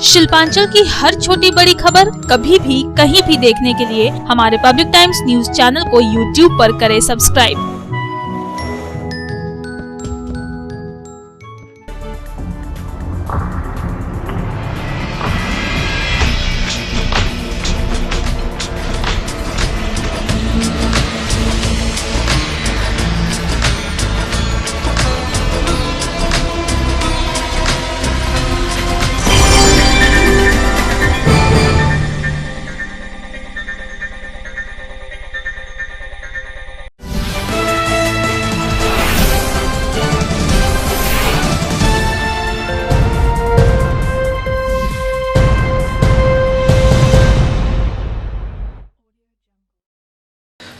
शिल्पांचल की हर छोटी बड़ी खबर कभी भी कहीं भी देखने के लिए हमारे पब्लिक टाइम्स न्यूज चैनल को यूट्यूब पर करें सब्सक्राइब।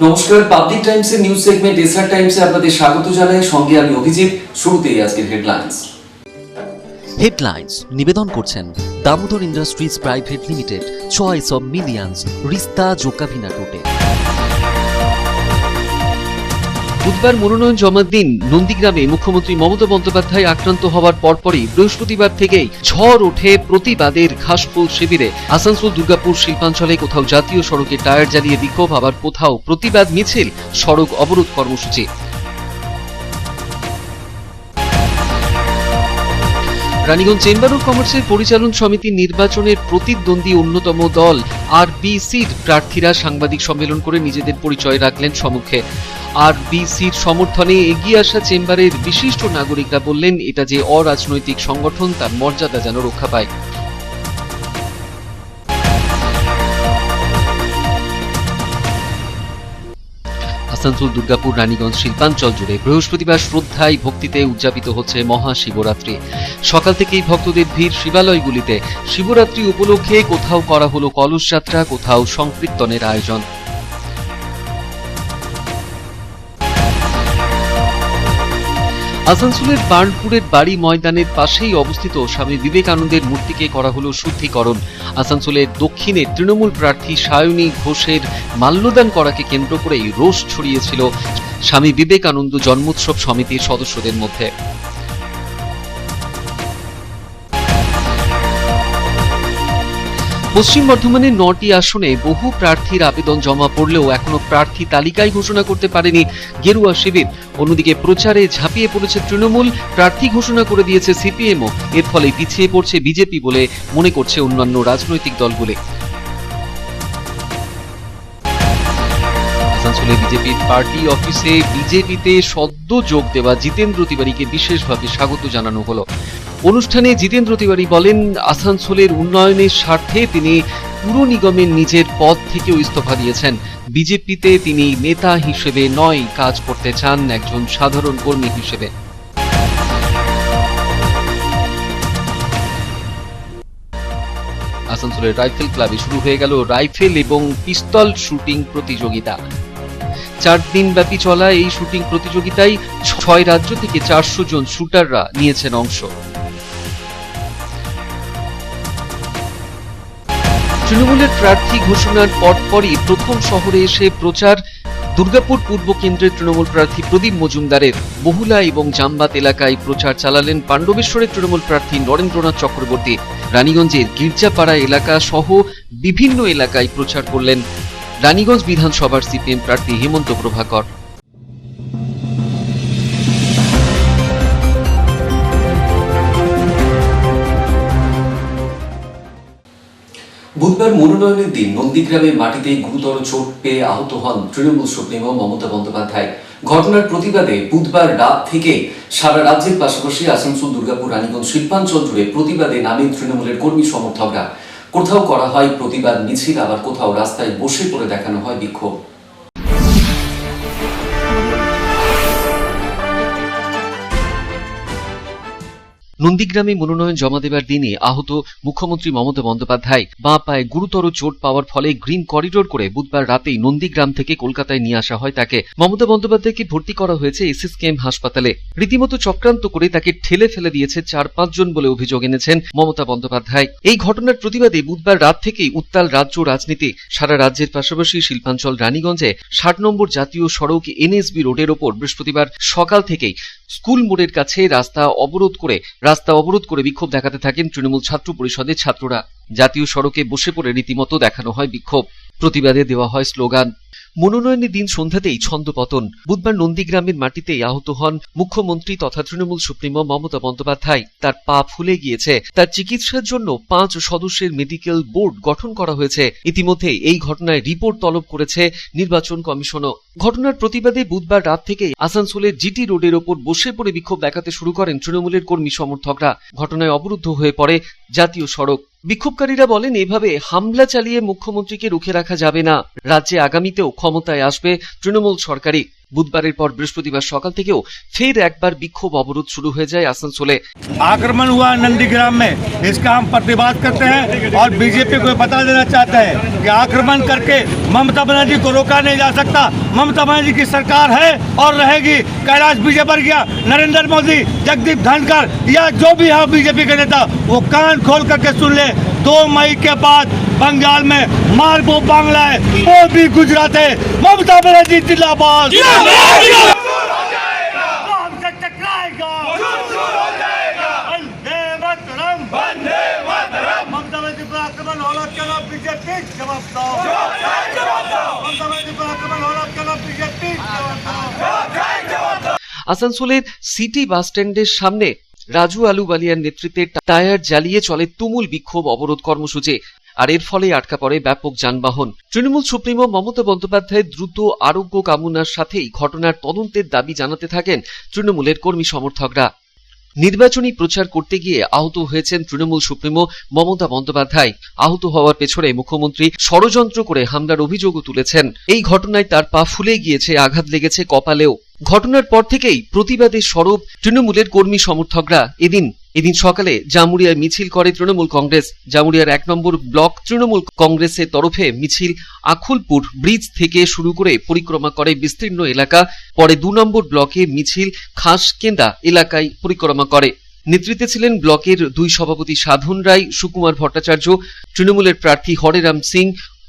নমস্কার, পাবলিক টাইমসের নিউজ সেগমেন্ট এসআর টাইমসে আপনাদের স্বাগত জানাই। সঙ্গে আমি অভিজিৎ। শুরুতেই আজকের হেডলাইন্স নিবেদন করছেন Damodar industries private limited, choice of millions, রিস্তা জোকাভিনা টোটে। বুধবার মনোনয়ন জমার দিন নন্দীগ্রামে মুখ্যমন্ত্রী মমতা বন্দ্যোপাধ্যায় আক্রান্ত হওয়ার পরপরই বৃহস্পতিবার থেকেই ঝড় ওঠে প্রতিবাদের ঘাসফুল শিবিরে। আসানসোল দুর্গাপুর শিল্পাঞ্চলে কোথাও জাতীয় সড়কে টায়ার জ্বালিয়ে বিক্ষোভ, আবার কোথাও প্রতিবাদ মিছিল, সড়ক অবরোধ কর্মসূচি। রানীগঞ্জ চেম্বার অফ কমার্সের পরিচালন সমিতির নির্বাচনের প্রতিদ্বন্দ্বী অন্যতম দল আরবিসির প্রার্থীরা সাংবাদিক সম্মেলন করে নিজেদের পরিচয় রাখলেন সম্মুখে। আরবিসির সমর্থনে এগিয়ে আসা চেম্বারের বিশিষ্ট নাগরিকরা বললেন, এটা যে অরাজনৈতিক সংগঠন তার মর্যাদা যেন রক্ষা পায়। আসানসোল দুর্গাপুর রানীগঞ্জ শিল্পাঞ্চল জুড়ে বৃহস্পতিবার শ্রদ্ধায় ভক্তিতে উদযাপিত হচ্ছে মহাশিবরাত্রি। সকাল থেকেই ভক্তদের ভিড় শিবালয়গুলিতে। শিবরাত্রি উপলক্ষে কোথাও করা হলো কলস যাত্রা, কোথাও সংকীর্তনের আয়োজন। আসানসোলের বার্নপুরের বাড়ি ময়দানের পাশেই অবস্থিত স্বামী বিবেকানন্দের মূর্তিকে করা হলো শুদ্ধিকরণ। আসানসোলের দক্ষিণে তৃণমূল প্রার্থী সায়নী ঘোষের মাল্যদান করাকে কেন্দ্র করেই রোষ ছড়িয়েছিল স্বামী বিবেকানন্দ জন্মোৎসব সমিতির সদস্যদের মধ্যে। পশ্চিম বর্ধমানের 9টি আসনে বহু প্রার্থীর আবেদন জমা পড়লেও এখনো প্রার্থী তালিকায় ঘোষণা করতে পারেনি গেরুয়া শিবির। অন্যদিকে প্রচারে ঝাঁপিয়ে পড়েছে তৃণমূল, প্রার্থী ঘোষণা করে দিয়েছে সিপিএমও। এর ফলে পিছিয়ে পড়ছে বিজেপি বলে মনে করছে অন্যান্য রাজনৈতিক দলগুলি। আসানসোলে বিজেপির পার্টি অফিসে বিজেপিতে সদ্য যোগ দেওয়া জিতেন্দ্র তিওয়ারিকে বিশেষভাবে স্বাগত জানানো হলো। অনুষ্ঠানে জিতেন্দ্র তিওয়ারি বলেন, আসানসোলের উন্নয়নের স্বার্থে তিনি পুর নিগমের নিজের পদ থেকেও ইস্তফা দিয়েছেন। বিজেপিতে তিনি নেতা হিসেবে নয়, কাজ করতে চান একজন সাধারণ কর্মী হিসেবে। আসানসোলের রাইফেল ক্লাবে শুরু হয়ে গেল রাইফেল এবং পিস্তল শুটিং প্রতিযোগিতা। 4 দিন ব্যাপী চলা এই শুটিং প্রতিযোগিতায় 6 রাজ্য থেকে 400 জন শুটাররা নিয়েছেন অংশ। তৃণমূলের প্রার্থী ঘোষণার পরপরই প্রথম শহরে এসে প্রচার দুর্গাপুর পূর্ব কেন্দ্রের তৃণমূল প্রার্থী প্রদীপ মজুমদারের। বহুলা এবং জামবাত এলাকায় প্রচার চালালেন পাণ্ডবেশ্বরের তৃণমূল প্রার্থী নরেন্দ্রনাথ চক্রবর্তী। রানীগঞ্জের গির্জাপাড়া এলাকা সহ বিভিন্ন এলাকায় প্রচার করলেন রানীগঞ্জ বিধানসভার সিপিএম প্রার্থী হেমন্ত প্রভাকর। বুধবার মনোনয়নের দিন নন্দীগ্রামের মাটিতে গুরুতর চোট পেয়ে আহত হন তৃণমূল সুপ্রিমো মমতা বন্দ্যোপাধ্যায়। ঘটনার প্রতিবাদে বুধবার রাত থেকে সারা রাজ্যের পাশাপাশি আসানসোল দুর্গাপুর রানীগঞ্জ শিল্পাঞ্চল জুড়ে প্রতিবাদে নামেন তৃণমূলের কর্মী সমর্থকরা। কোথাও করা হয় প্রতিবাদ মিছিল, আবার কোথাও রাস্তায় বসে পড়ে দেখানো হয় বিক্ষোভ। নন্দীগ্রামে মনোনয়ন জমা দেবার দিনে আহত মুখ্যমন্ত্রী মমতা বন্দ্যোপাধ্যায় বাঁ পায়ে গুরুতর চোট পাওয়ার ফলে গ্রিন করিডোর করে বুধবার রাতেই নন্দীগ্রাম থেকে কলকাতায় নিয়ে আসা হয় তাকে। মমতা বন্দ্যোপাধ্যায়কে ভর্তি করা হয়েছে এসএসকেএম হাসপাতালে। রীতিমতো চক্রান্ত করে তাকে ঠেলে ফেলে দিয়েছে 4-5 জন বলে অভিযোগ এনেছেন মমতা বন্দ্যোপাধ্যায়। এই ঘটনার প্রতিবাদে বুধবার রাত থেকেই উত্তাল রাজ্য রাজনীতি। সারা রাজ্যের পাশাপাশি শিল্পাঞ্চল রানীগঞ্জে 60 নম্বর জাতীয় সড়ক এনএসবি রোডের ওপর বৃহস্পতিবার সকাল থেকেই স্কুল মোড়ের কাছে রাস্তা অবরোধ করে রাস্তা অবরোধ করে বিক্ষোভ দেখাতে থাকেন তৃণমূল ছাত্র পরিষদের ছাত্ররা। জাতীয় সড়কে বসে পড়ে রীতিমতো দেখানো হয় বিক্ষোভ, প্রতিবাদে দেওয়া হয় স্লোগান। মনোনয়নের দিন সন্ধ্যাতেই ছন্দপতন। বুধবার নন্দীগ্রামের মাটিতে আহত হন মুখ্যমন্ত্রী তথা তৃণমূল সুপ্রিমো মমতা বন্দ্যোপাধ্যায়। তার পা ফুলে গিয়েছে। তার চিকিৎসার জন্য 5 সদস্যের মেডিকেল বোর্ড গঠন করা হয়েছে। ইতিমধ্যে এই ঘটনায় রিপোর্ট তলব করেছে নির্বাচন কমিশনও। ঘটনার প্রতিবাদে বুধবার রাত থেকে আসানসোলের জিটি রোডের ওপর বসে পড়ে বিক্ষোভ দেখাতে শুরু করেন তৃণমূলের কর্মী সমর্থকরা। ঘটনায় অবরুদ্ধ হয়ে পড়ে জাতীয় সড়ক। বিক্ষোভকারীরা বলেন, এভাবে হামলা চালিয়ে মুখ্যমন্ত্রীকে রুখে রাখা যাবে না। রাজ্যে আগামীতেও ক্ষমতায় আসবে তৃণমূল সরকারই। বুধবারের পর বৃহস্পতিবার সকাল থেকেও ফের একবার বিক্ষোভ অবরোধ শুরু হয়ে যায় আসানসোলে। आक्रमण हुआ नंदीग्राम में, इसका हम प्रतिवाद करते हैं और बीजेपी को बता देना चाहते हैं कि आक्रमण करके ममता बनर्जी को रोका नहीं जा सकता। ममता बनर्जी की सरकार है और रहेगी। कैलाश विजयवर्गीय, नरेंद्र मोदी, जगदीप धनखड़ या जो भी है बीजेपी के नेता, वो कान खोल करके सुन ले। 2 मई के बाद बंगाल में मालबो बांग्ला है, वो भी गुजरात है। ममता बनर्जी जिंदाबाद। আসানসোলের সিটি বাস স্ট্যান্ডের সামনে রাজু আলুওয়ালিয়ার নেতৃত্বে টায়ার জ্বালিয়ে চলে তুমুল বিক্ষোভ অবরোধ কর্মসূচি। আর এর ফলে আটকা পড়ে ব্যাপক যানবাহন। তৃণমূল সুপ্রিমো মমতা বন্দ্যোপাধ্যায়ের দ্রুত আরোগ্য কামনার সাথেই ঘটনার তদন্তের দাবি জানাতে থাকেন তৃণমূলের কর্মী সমর্থকরা। নির্বাচনী প্রচার করতে গিয়ে আহত হয়েছেন তৃণমূল সুপ্রিমো মমতা বন্দ্যোপাধ্যায়। আহত হওয়ার পেছনে মুখ্যমন্ত্রী ষড়যন্ত্র করে হামলার অভিযোগও তুলেছেন। এই ঘটনায় তার পা ফুলে গিয়েছে, আঘাত লেগেছে কপালেও। ঘটনার পর থেকেই প্রতিবাদের সরব তৃণমূলের কর্মী সমর্থকরা। এদিন সকালে জামুরিয়ায় মিছিল করে তৃণমূল কংগ্রেস। জামুরিয়ার 1 নম্বর ব্লক তৃণমূল কংগ্রেসের তরফে মিছিল আখুলপুর ব্রিজ থেকে শুরু করে পরিক্রমা করে বিস্তীর্ণ এলাকা। পরে 2 নম্বর ব্লকে মিছিল খাসকেন্দা এলাকায় পরিক্রমা করে। নেতৃত্বে ছিলেন ব্লকের 2 সভাপতি সাধন রায়, সুকুমার ভট্টাচার্য, তৃণমূলের প্রার্থী হরেরাম সিং,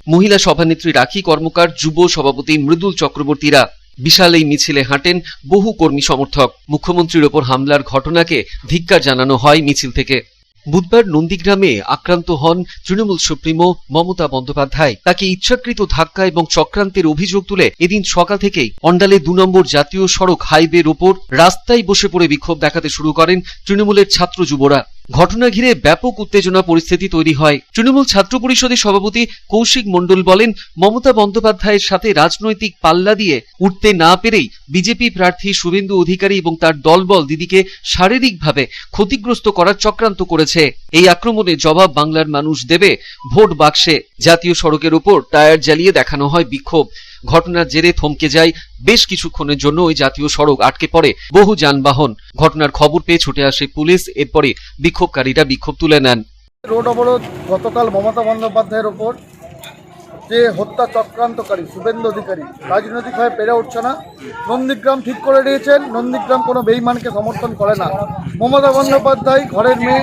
মহিলা সভানেত্রী রাখি কর্মকার, যুব সভাপতি মৃদুল চক্রবর্তীরা। বিশাল এই মিছিলে হাঁটেন বহু কর্মী সমর্থক। মুখ্যমন্ত্রীর ওপর হামলার ঘটনাকে ধিক্কার জানানো হয় মিছিল থেকে। বুধবার নন্দীগ্রামে আক্রান্ত হন তৃণমূল সুপ্রিমো মমতা বন্দ্যোপাধ্যায়। তাকে ইচ্ছাকৃত ধাক্কা এবং চক্রান্তের অভিযোগ তুলে এদিন সকাল থেকেই অন্ডালে 2 নম্বর জাতীয় সড়ক হাইওয়ের ওপর রাস্তায় বসে পড়ে বিক্ষোভ দেখাতে শুরু করেন তৃণমূলের ছাত্র যুবরা। ঘটনা ঘিরে ব্যাপক উত্তেজনা পরিস্থিতি তৈরি হয়। তৃণমূল ছাত্র পরিষদের সভাপতি কৌশিক মণ্ডল বলেন, মমতা বন্দ্যোপাধ্যায়ের সাথে রাজনৈতিক পাল্লা দিয়ে উঠতে না পেরেই বিজেপি প্রার্থী শুভেন্দু অধিকারী এবং তার দলবল দিদিকে শারীরিকভাবে ক্ষতিগ্রস্ত করার চক্রান্ত করেছে। এই আক্রমণে জবাব বাংলার মানুষ দেবে ভোট বাক্সে। জাতীয় সড়কের উপর টায়ার জ্বালিয়ে দেখানো হয় বিক্ষোভ। ঘটনার জেরে থমকে যায় বেশ কিছুক্ষণের জন্য ওই জাতীয় সড়ক, আটকে পড়ে বহু যানবাহন। ঘটনার খবর পেয়ে ছুটে আসে পুলিশ। এরপরে বিক্ষোভকারীরা বিক্ষোভ তুলে নেন। রোড অবরোধ গতকাল মমতা বন্দ্যোপাধ্যায়ের ওপর যে হত্যা চক্রান্তকারী শুভেন্দু অধিকারী রাজনৈতিকভাবে পেরে উঠছে না। নন্দীগ্রাম ঠিক করে দিয়েছেন, নন্দীগ্রাম কোনো বেইমানকে সমর্থন করে না। মমতা বন্দ্যোপাধ্যায় ঘরের মেয়ে,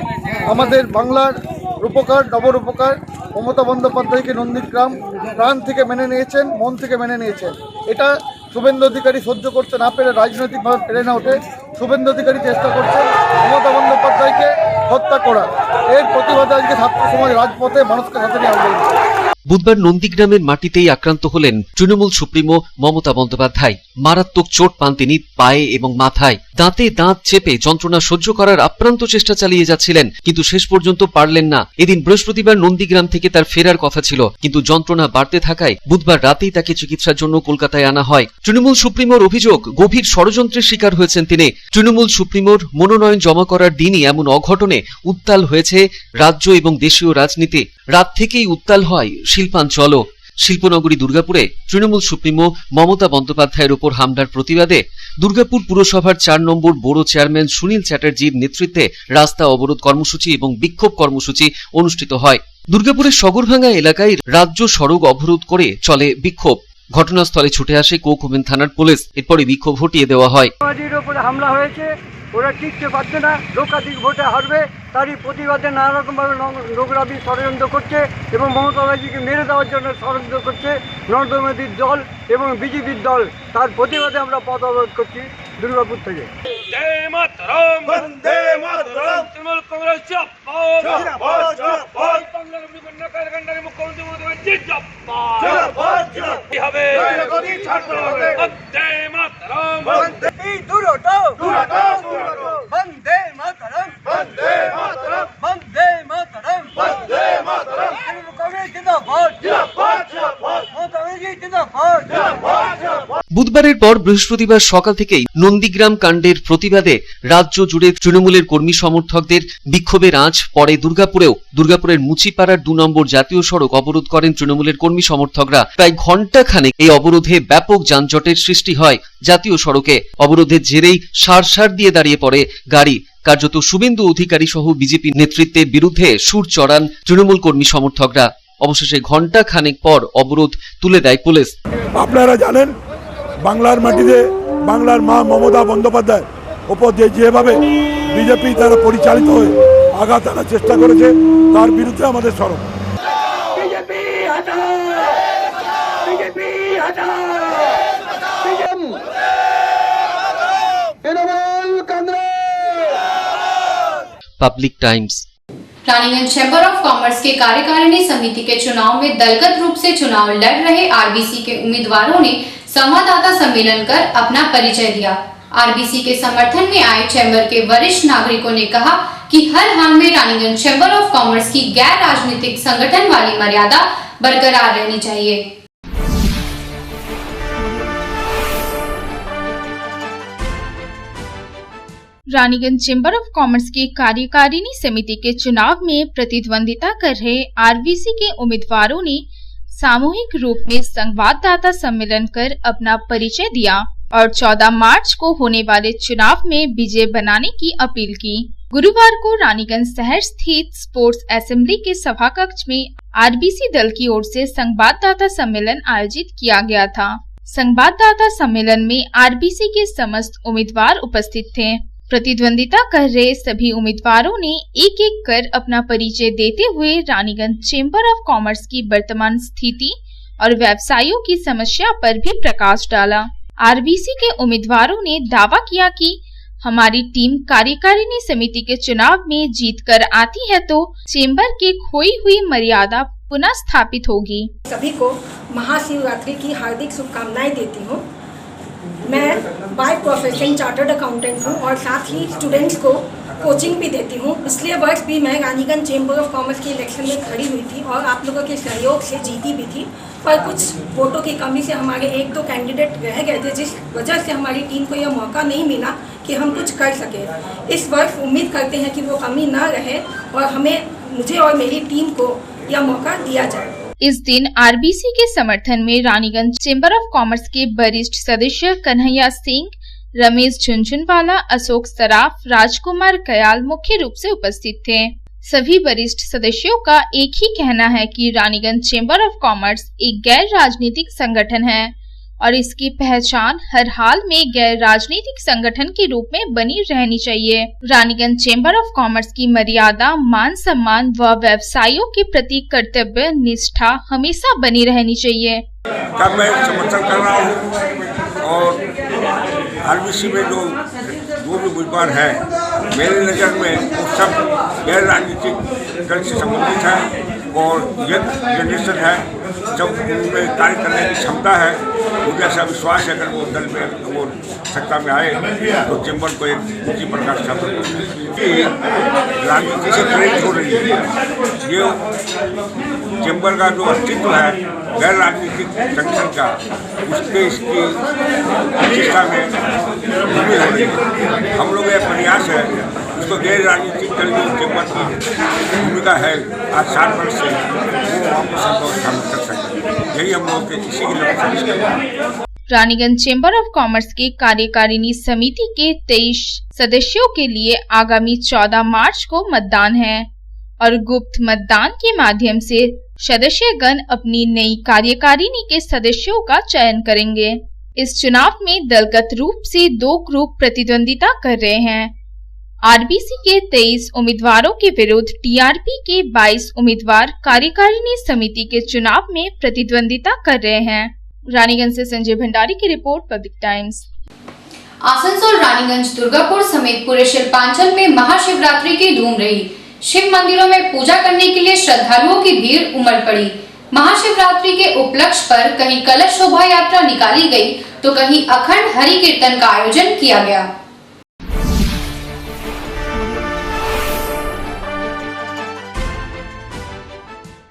আমাদের বাংলার রূপকার, নবরূপকার মমতা বন্দ্যোপাধ্যায়কে নন্দীগ্রাম প্রাণ থেকে মেনে নিয়েছেন, মন থেকে মেনে নিয়েছেন। এটা শুভেন্দু অধিকারী সহ্য করতে না পেরে, রাজনৈতিকভাবে পেরে না ওঠে শুভেন্দু অধিকারী চেষ্টা করছেন মমতা বন্দ্যোপাধ্যায়কে হত্যা করা। এর প্রতিবাদে আজকে ছাত্র সমাজ রাজপথে মানুষকে সাথে নিয়ে আন্দোলন। বুধবার নন্দীগ্রামের মাটিতেই আক্রান্ত হলেন তৃণমূল সুপ্রিমো মমতা বন্দ্যোপাধ্যায়। মারাত্মক চোট পান তিনি পায়ে এবং মাথায়। দাঁতে দাঁত চেপে যন্ত্রণা সহ্য করার আপ্রান্ত চেষ্টা চালিয়ে যাচ্ছিলেন, কিন্তু শেষ পর্যন্ত পারলেন না। এদিন বৃহস্পতিবার নন্দীগ্রাম থেকে তার ফেরার কথা ছিল, কিন্তু যন্ত্রণা বাড়তে থাকায় বুধবার রাতেই তাকে চিকিৎসার জন্য কলকাতায় আনা হয়। তৃণমূল সুপ্রিমোর অভিযোগ, গভীর ষড়যন্ত্রের শিকার হয়েছেন তিনি। তৃণমূল সুপ্রিমোর মনোনয়ন জমা করার দিনই এমন অঘটনে উত্তাল হয়েছে রাজ্য এবং দেশীয় রাজনীতি। রাত থেকেই উত্তাল হয় শিল্পাঞ্চলও। শিল্পনগরী দুর্গাপুরে তৃণমূল সুপ্রিমো মমতা বন্দ্যোপাধ্যায়ের ওপর হামলার প্রতিবাদে দুর্গাপুর পুরসভার 4 নম্বর বড় চেয়ারম্যান সুনীল চ্যাটার্জির নেতৃত্বে রাস্তা অবরোধ কর্মসূচি এবং বিক্ষোভ কর্মসূচি অনুষ্ঠিত হয়। দুর্গাপুরের সগরভাঙ্গা এলাকায় রাজ্য সড়ক অবরোধ করে চলে বিক্ষোভ। ঘটনাস্থলে ছুটে আসে কোকোমেন থানার পুলিশ। এরপরে বিক্ষোভ হটিয়ে দেওয়া হয়। হামলা হয়েছে, ওরা টিকতে পারছে না, লোকাধিক ভোটে হারবে, তারই প্রতিবাদে নানা রকমভাবে নোংরামি ষড়যন্ত্র করছে এবং মমতা ব্যানার্জিকে মেরে দেওয়ার জন্য ষড়যন্ত্র করছে নরেন্দ্র মোদীর দল এবং বিজেপির দল। তার প্রতিবাদে আমরা পথ অবরোধ করছি দুর্গাপুর থেকে। वंदे मातरम वंदे मातरम तृणमूल कांग्रेस जिंदाबाद जिंदाबाद जिंदाबाद मुख्यमंत्री मोदी जिंदाबाद जिंदाबाद जिंदाबाद হবে गदी छात्र হবে वंदे मातरम वंदे दूर हटाओ दूर हटाओ दूर हटाओ वंदे मातरम वंदे मातरम वंदे मातरम वंदे मातरम तृणमूल कांग्रेस जिंदाबाद जिंदाबाद जिंदाबाद ममता बनर्जी जिंदाबाद जिंदाबाद जिंदाबाद বুধবারের পর বৃহস্পতিবার সকাল থেকেই নন্দীগ্রাম কাণ্ডের প্রতিবাদে রাজ্য জুড়ে তৃণমূলের কর্মী সমর্থকদের বিক্ষোভের আঁচ পড়ে দুর্গাপুরের মুচিপাড়ার 2 নম্বর জাতীয় সড়ক অবরোধ করেন তৃণমূলের কর্মী সমর্থকরা। প্রায় ঘণ্টাখানেক এই অবরোধে ব্যাপক যানজটের সৃষ্টি হয় জাতীয় সড়কে। অবরোধের জেরেই সার দিয়ে দাঁড়িয়ে পড়ে গাড়ি। কার্যত শুভেন্দু অধিকারী সহ বিজেপি নেতৃত্বের বিরুদ্ধে সুর চড়ান তৃণমূল কর্মী সমর্থকরা। অবশেষে ঘণ্টাখানেক পর অবরোধ তুলে দেয় পুলিশ। আপনারা জানেন বাংলার মাটিতে বাংলার মা মমতা বন্দ্যোপাধ্যায় ওপর যেভাবে বিজেপি দ্বারা পরিচালিত হয়ে আঘাত আনার চেষ্টা করেছে তার বিরুদ্ধে আমাদের সরব। Public times. Raniganj chamber of commerce के कार्यकारिणी समिति के चुनाव में दलगत रूप से चुनाव लड़ रहे आरबीसी के उम्मीदवारों ने संवाददाता सम्मेलन कर अपना परिचय दिया। आरबीसी के समर्थन में आए चैम्बर के वरिष्ठ नागरिकों ने कहा कि हर हाल में रानीगंज चैम्बर ऑफ कॉमर्स की गैर राजनीतिक संगठन वाली मर्यादा बरकरार रहनी चाहिए। रानीगंज चैम्बर ऑफ कॉमर्स की कार्यकारिणी समिति के चुनाव में प्रतिद्वंदिता कर रहे आरबीसी के उम्मीदवारों ने सामूहिक रूप में संवाददाता सम्मेलन कर अपना परिचय दिया और 14 मार्च को होने वाले चुनाव में विजय बनाने की अपील की। गुरुवार को रानीगंज शहर स्थित स्पोर्ट्स असेंबली के सभा कक्ष में आरबीसी दल की ओर से संवाददाता सम्मेलन आयोजित किया गया था। संवाददाता सम्मेलन में आरबीसी के समस्त उम्मीदवार उपस्थित थे। प्रतिद्वंदिता कर रहे सभी उम्मीदवारों ने एक एक कर अपना परिचय देते हुए रानीगंज चैम्बर ऑफ कॉमर्स की वर्तमान स्थिति और व्यवसायियों की समस्या पर भी प्रकाश डाला। आरबीसी के उम्मीदवारों ने दावा किया कि हमारी टीम कार्यकारिणी समिति के चुनाव में जीत कर आती है तो चैम्बर के खोई हुई मर्यादा पुनः स्थापित होगी। सभी को महाशिवरात्रि की हार्दिक शुभकामनाएं देती हूँ। मैं बाय प्रोफेशन चार्टर्ड अकाउंटेंट हूँ और साथ ही स्टूडेंट्स को कोचिंग भी देती हूँ। पिछले वर्ष भी मैं रानीगंज चैम्बर ऑफ कॉमर्स के इलेक्शन में खड़ी हुई थी और आप लोगों के सहयोग से जीती भी थी, पर कुछ वोटों की कमी से हमारे 1-2 कैंडिडेट रह गए थे, जिस वजह से हमारी टीम को यह मौका नहीं मिला कि हम कुछ कर सके। इस वर्ष उम्मीद करते हैं कि वो कमी न रहे और मुझे और मेरी टीम को यह मौका दिया जाए। इस दिन आरबीसी के समर्थन में रानीगंज चैम्बर ऑफ कॉमर्स के वरिष्ठ सदस्य कन्हैया सिंह, रमेश झुनझुनवाला, अशोक सराफ, राजकुमार कयाल मुख्य रूप से उपस्थित थे। सभी वरिष्ठ सदस्यों का एक ही कहना है कि रानीगंज चैम्बर ऑफ कॉमर्स एक गैर राजनीतिक संगठन है और इसकी पहचान हर हाल में गैर राजनीतिक संगठन के रूप में बनी रहनी चाहिए। रानीगंज चैम्बर ऑफ कॉमर्स की मर्यादा, मान सम्मान व व्यवसायियों के प्रति कर्तव्य निष्ठा हमेशा बनी रहनी चाहिए। का मैं समर्थन कर रहा हूँ और आरबीसी में जो भी उम्मीदवार है मेरे नज़र में वो सब गैर राजनीतिक दल से संबंधित है और यंग जनरेशन है, जब उनमें कार्य करने की क्षमता है, मुझे ऐसा विश्वास है अगर वो दल में वो सत्ता में आए तो चैम्बर को एक ऊंची प्रकार से राजनीति से प्रेरित हो रही है। ये चैम्बर का जो अस्तित्व है गैर राजनीतिक संगठन का, उसके इसकी प्रतिष्ठा में कमी हो रही है। हम लोग यह प्रयास है उसको गैर राजनीतिक दल में चैम्बर की भूमिका है आज 60 वर्ष से वो हमको संतोष स्थापित कर सकें। यही हम लोग इसी की लक्ष्य। रानीगंज चैम्बर ऑफ कॉमर्स के कार्यकारिणी समिति के 23 सदस्यों के लिए आगामी 14 मार्च को मतदान है और गुप्त मतदान के माध्यम से सदस्यगण अपनी नई कार्यकारिणी के सदस्यों का चयन करेंगे। इस चुनाव में दलगत रूप से 2 ग्रुप प्रतिद्वंदिता कर रहे हैं। आरबीसी के 23 उम्मीदवारों के विरुद्ध टीआरपी के 22 उम्मीदवार कार्यकारिणी समिति के चुनाव में प्रतिद्वंदिता कर रहे हैं। रानीगंज से संजय भंडारी की report, public times. Asansol, Raniganj, Durgapur समेत पूरे शिल्पांचल में महाशिवरात्रि की धूम रही। शिव मंदिरों में पूजा करने के लिए श्रद्धालुओं की भीड़ उमड़ पड़ी। महाशिवरात्रि के उपलक्ष्य पर कहीं कलश शोभा यात्रा निकाली गई तो कहीं अखंड हरि कीर्तन का आयोजन किया गया।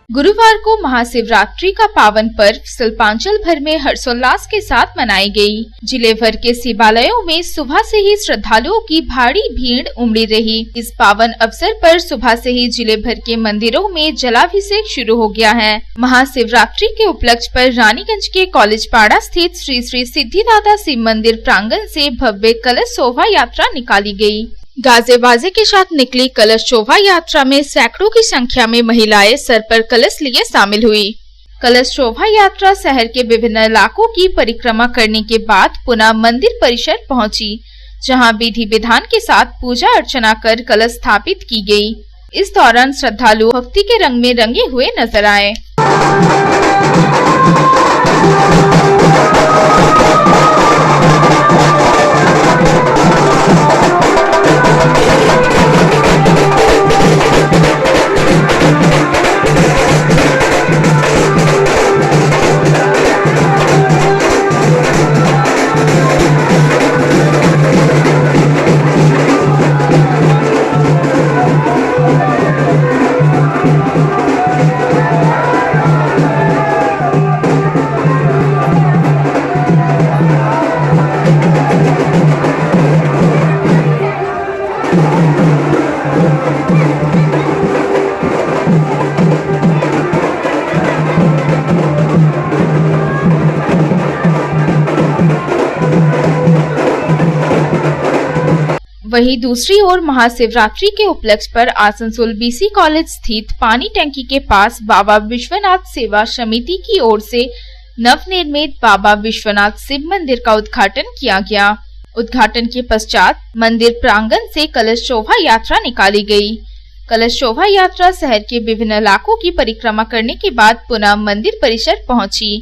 गुरुवार को महाशिवरात्रि का पावन पर्व शिल्पांचल भर में हर्षोल्लास के साथ मनाई गई। जिले भर के शिवालयों में सुबह से ही श्रद्धालुओं की भारी भीड़ उमड़ी रही। इस पावन अवसर पर सुबह से ही जिले भर के मंदिरों में जलाभिषेक शुरू हो गया है। महाशिवरात्रि के उपलक्ष्य पर रानीगंज के कॉलेज पाड़ा स्थित श्री श्री सिद्धिदाता शिव मंदिर प्रांगण से भव्य कलश शोभा यात्रा निकाली गई। गाजे बाजे के साथ निकली कलश शोभा यात्रा में सैकड़ों की संख्या में महिलाएं सर पर कलश लिए शामिल हुई। कलश शोभा यात्रा शहर के विभिन्न इलाकों की परिक्रमा करने के बाद पुनः मंदिर परिसर पहुंची, जहां विधि विधान के साथ पूजा अर्चना कर कलश स्थापित की गई। इस दौरान श्रद्धालु भक्ति के रंग में रंगे हुए नजर आए। वहीं दूसरी ओर महाशिवरात्रि के उपलक्ष्य पर आसनसोल बीसी कॉलेज स्थित पानी टंकी के पास बाबा विश्वनाथ सेवा समिति की ओर से नवनिर्मित बाबा विश्वनाथ शिव मंदिर का उद्घाटन किया गया। उद्घाटन के पश्चात मंदिर प्रांगण से कलश शोभा यात्रा निकाली गई। कलश शोभा यात्रा शहर के विभिन्न इलाकों की परिक्रमा करने के बाद पुनः मंदिर परिसर पहुंची।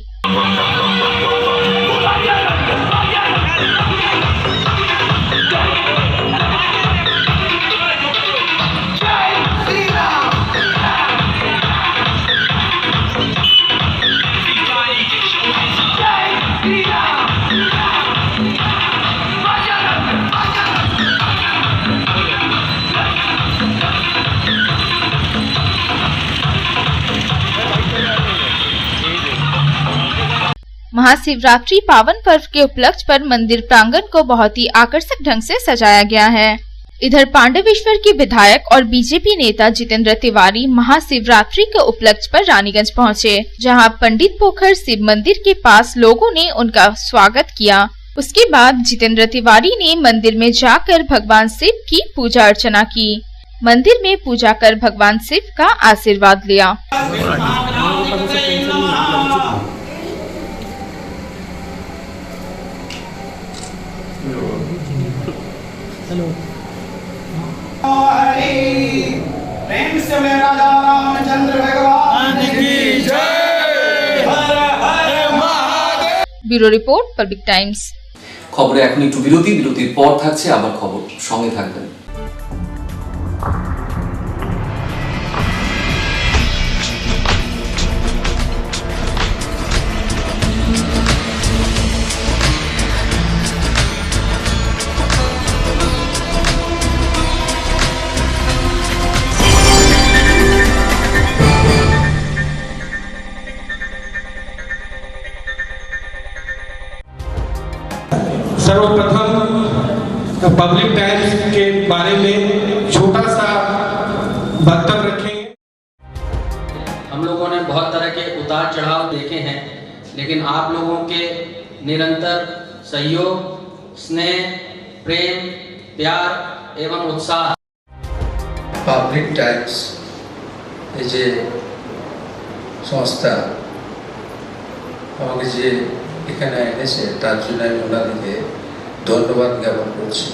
महाशिवरात्रि पावन पर्व के उपलक्ष्य पर मंदिर प्रांगण को बहुत ही आकर्षक ढंग से सजाया गया है। इधर पांडवेश्वर के विधायक और बीजेपी नेता जितेंद्र तिवारी महाशिवरात्रि के उपलक्ष्य पर रानीगंज पहुंचे, जहां पंडित पोखर शिव मंदिर के पास लोगों ने उनका स्वागत किया। उसके बाद जितेंद्र तिवारी ने मंदिर में जाकर भगवान शिव की पूजा अर्चना की। मंदिर में पूजा कर भगवान शिव का आशीर्वाद लिया। प्रेम से राजा रामचंद्र भगवान की जय। हर हर Mahadev. Bureau report, public times. খবরে এখন একটু বিরতির পর থাকছে আবার খবর, সঙ্গে থাকবেন। सर्वप्रथम पब्लिक टाइम्स के बारे में छोटा सा वक्तव्य रखेंगे। हम लोगों ने बहुत तरह के उतार चढ़ाव देखे हैं, लेकिन आप लोगों के निरंतर सहयोग, स्नेह, प्रेम, प्यार एवं उत्साह। पब्लिक टाइम्स যে সংস্থা আমাকে যে এখানে এনেছে তার জন্য আমি ওনাদেরকে ধন্যবাদ জ্ঞাপন করছি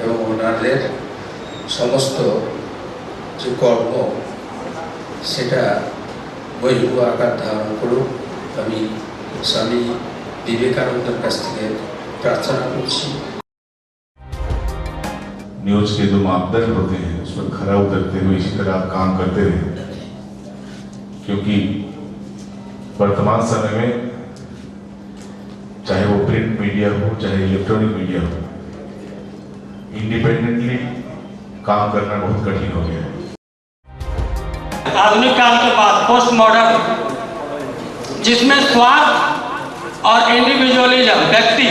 এবং ওনাদের সমস্ত যে কর্ম সেটা বৈভব আকার ধারণ করুক আমি স্বামী বিবেকানন্দের কাছ থেকে প্রার্থনা করছি। न्यूज के जो मापदंड होते हैं उस पर खरा उतरते हुए इसी तरह आप काम करते रहे, क्योंकि वर्तमान समय में चाहे वो प्रिंट मीडिया हो चाहे इलेक्ट्रॉनिक मीडिया हो, इंडिपेंडेंटली काम करना बहुत कठिन हो गया है। आधुनिक काल के बाद पोस्ट मॉडर्न, जिसमें स्वार्थ और इंडिविजुअलिज्म व्यक्ति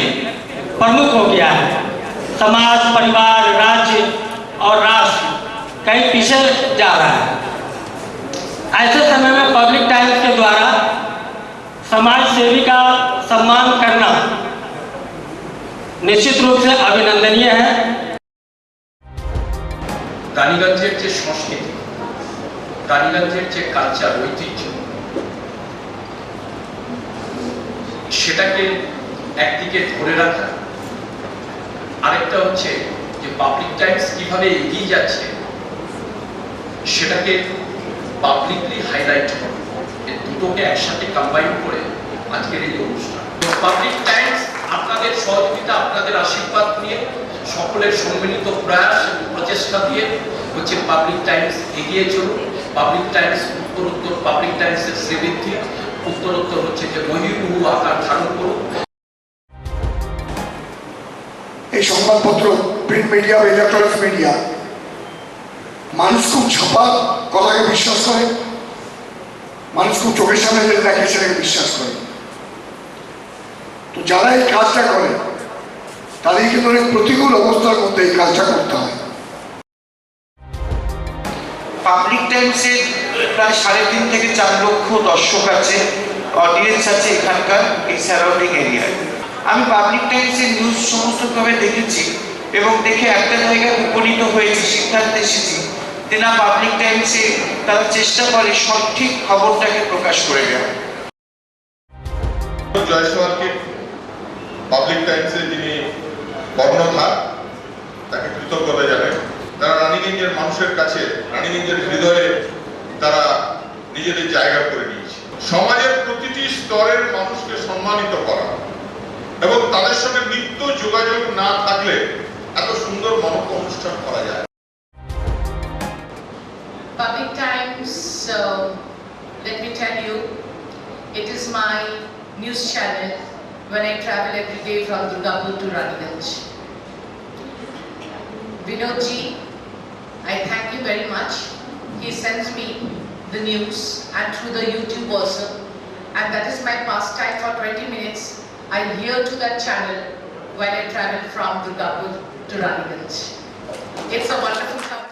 प्रमुख हो गया है, समाज, परिवार, राज्य और राष्ट्र कहीं पीछे जा रहा है। ऐसे समय में पब्लिक टाइम्स के द्वारा समाज सेवी का सम्मान करना निश्चित रूप से अभिनंदनीय है। রানীগঞ্জের যে সংস্কৃতি, রানীগঞ্জের যে কালচার, ঐতিহ্য, সেটাকে একদিকে ধরে রাখা, আরেকটা হচ্ছে যে পাবলিক টাইমস কিভাবে এগিয়ে যাচ্ছে সেটাকে পাবলিকলি হাইলাইট করা, এই দুটোকে একসাথে কম্বাইন করে আজকের এই অনুষ্ঠান। পাবলিক টাইমস আপনাদের সহযোগিতা, আপনাদের আশীর্বাদ নিয়ে, সকলের সম্মিলিত প্রয়াস প্রচেষ্টা দিয়ে হচ্ছে পাবলিক টাইমস এগিয়ে চলুন। পাবলিক টাইমস উত্তরোত্তর, পাবলিক টাইমসের শ্রীবৃদ্ধি উত্তরোত্তর হচ্ছে যে মহিমুহু আকার ধারণ করুন। এই সংবাদপত্র, প্রিন্ট মিডিয়া বা ইলেকট্রনিক্স মিডিয়া, মানুষ খুব ছাপা কথাকে বিশ্বাস করে, মানুষ খুব চোখের সামনে যেটা দেখে সেটাকে বিশ্বাস করে। তো যারা এই কাজটা করে তাদের কিন্তু অনেক প্রতিকূল অবস্থার মধ্যে এই কাজটা করতে হয়। পাবলিক টাইমসের প্রায় 3.5 থেকে 4 লক্ষ দর্শক আছে, অডিয়েন্স আছে এখানকার এই সারাউন্ডিং এরিয়ায়। আমি পাবলিক টাইমসের নিউজ সমস্তভাবে দেখেছি এবং দেখে একটা জায়গায় উপনীত হয়েছি, সিদ্ধান্তে এসেছি যে না, পাবলিক টাইমসে তারা চেষ্টা করে সঠিক খবরটাকে প্রকাশ করে দেওয়া। জয়সওয়ালকে পাবলিক টাইমসে যিনি কর্ণধার, তাকে কৃতজ্ঞতা জানাই। তারা রানীগঞ্জের মানুষের কাছে, রানীগঞ্জের হৃদয়ে তারা নিজেদের জায়গা করে নিয়েছে। সমাজের প্রতিটি স্তরের মানুষকে সম্মানিত করা এবং তাদের সঙ্গে নিত্য যোগাযোগ না থাকলে এত সুন্দর মহৎ অনুষ্ঠান করা যায়। Public Times, let me tell you, it is my news channel when I travel every day from Durgapur to Raniganj. Vinodji, I thank you very much. He sends me the news and through the YouTube also, and that is my pastime for 20 minutes. I hear to that channel when I travel from Durgapur to Raniganj. It's a wonderful company.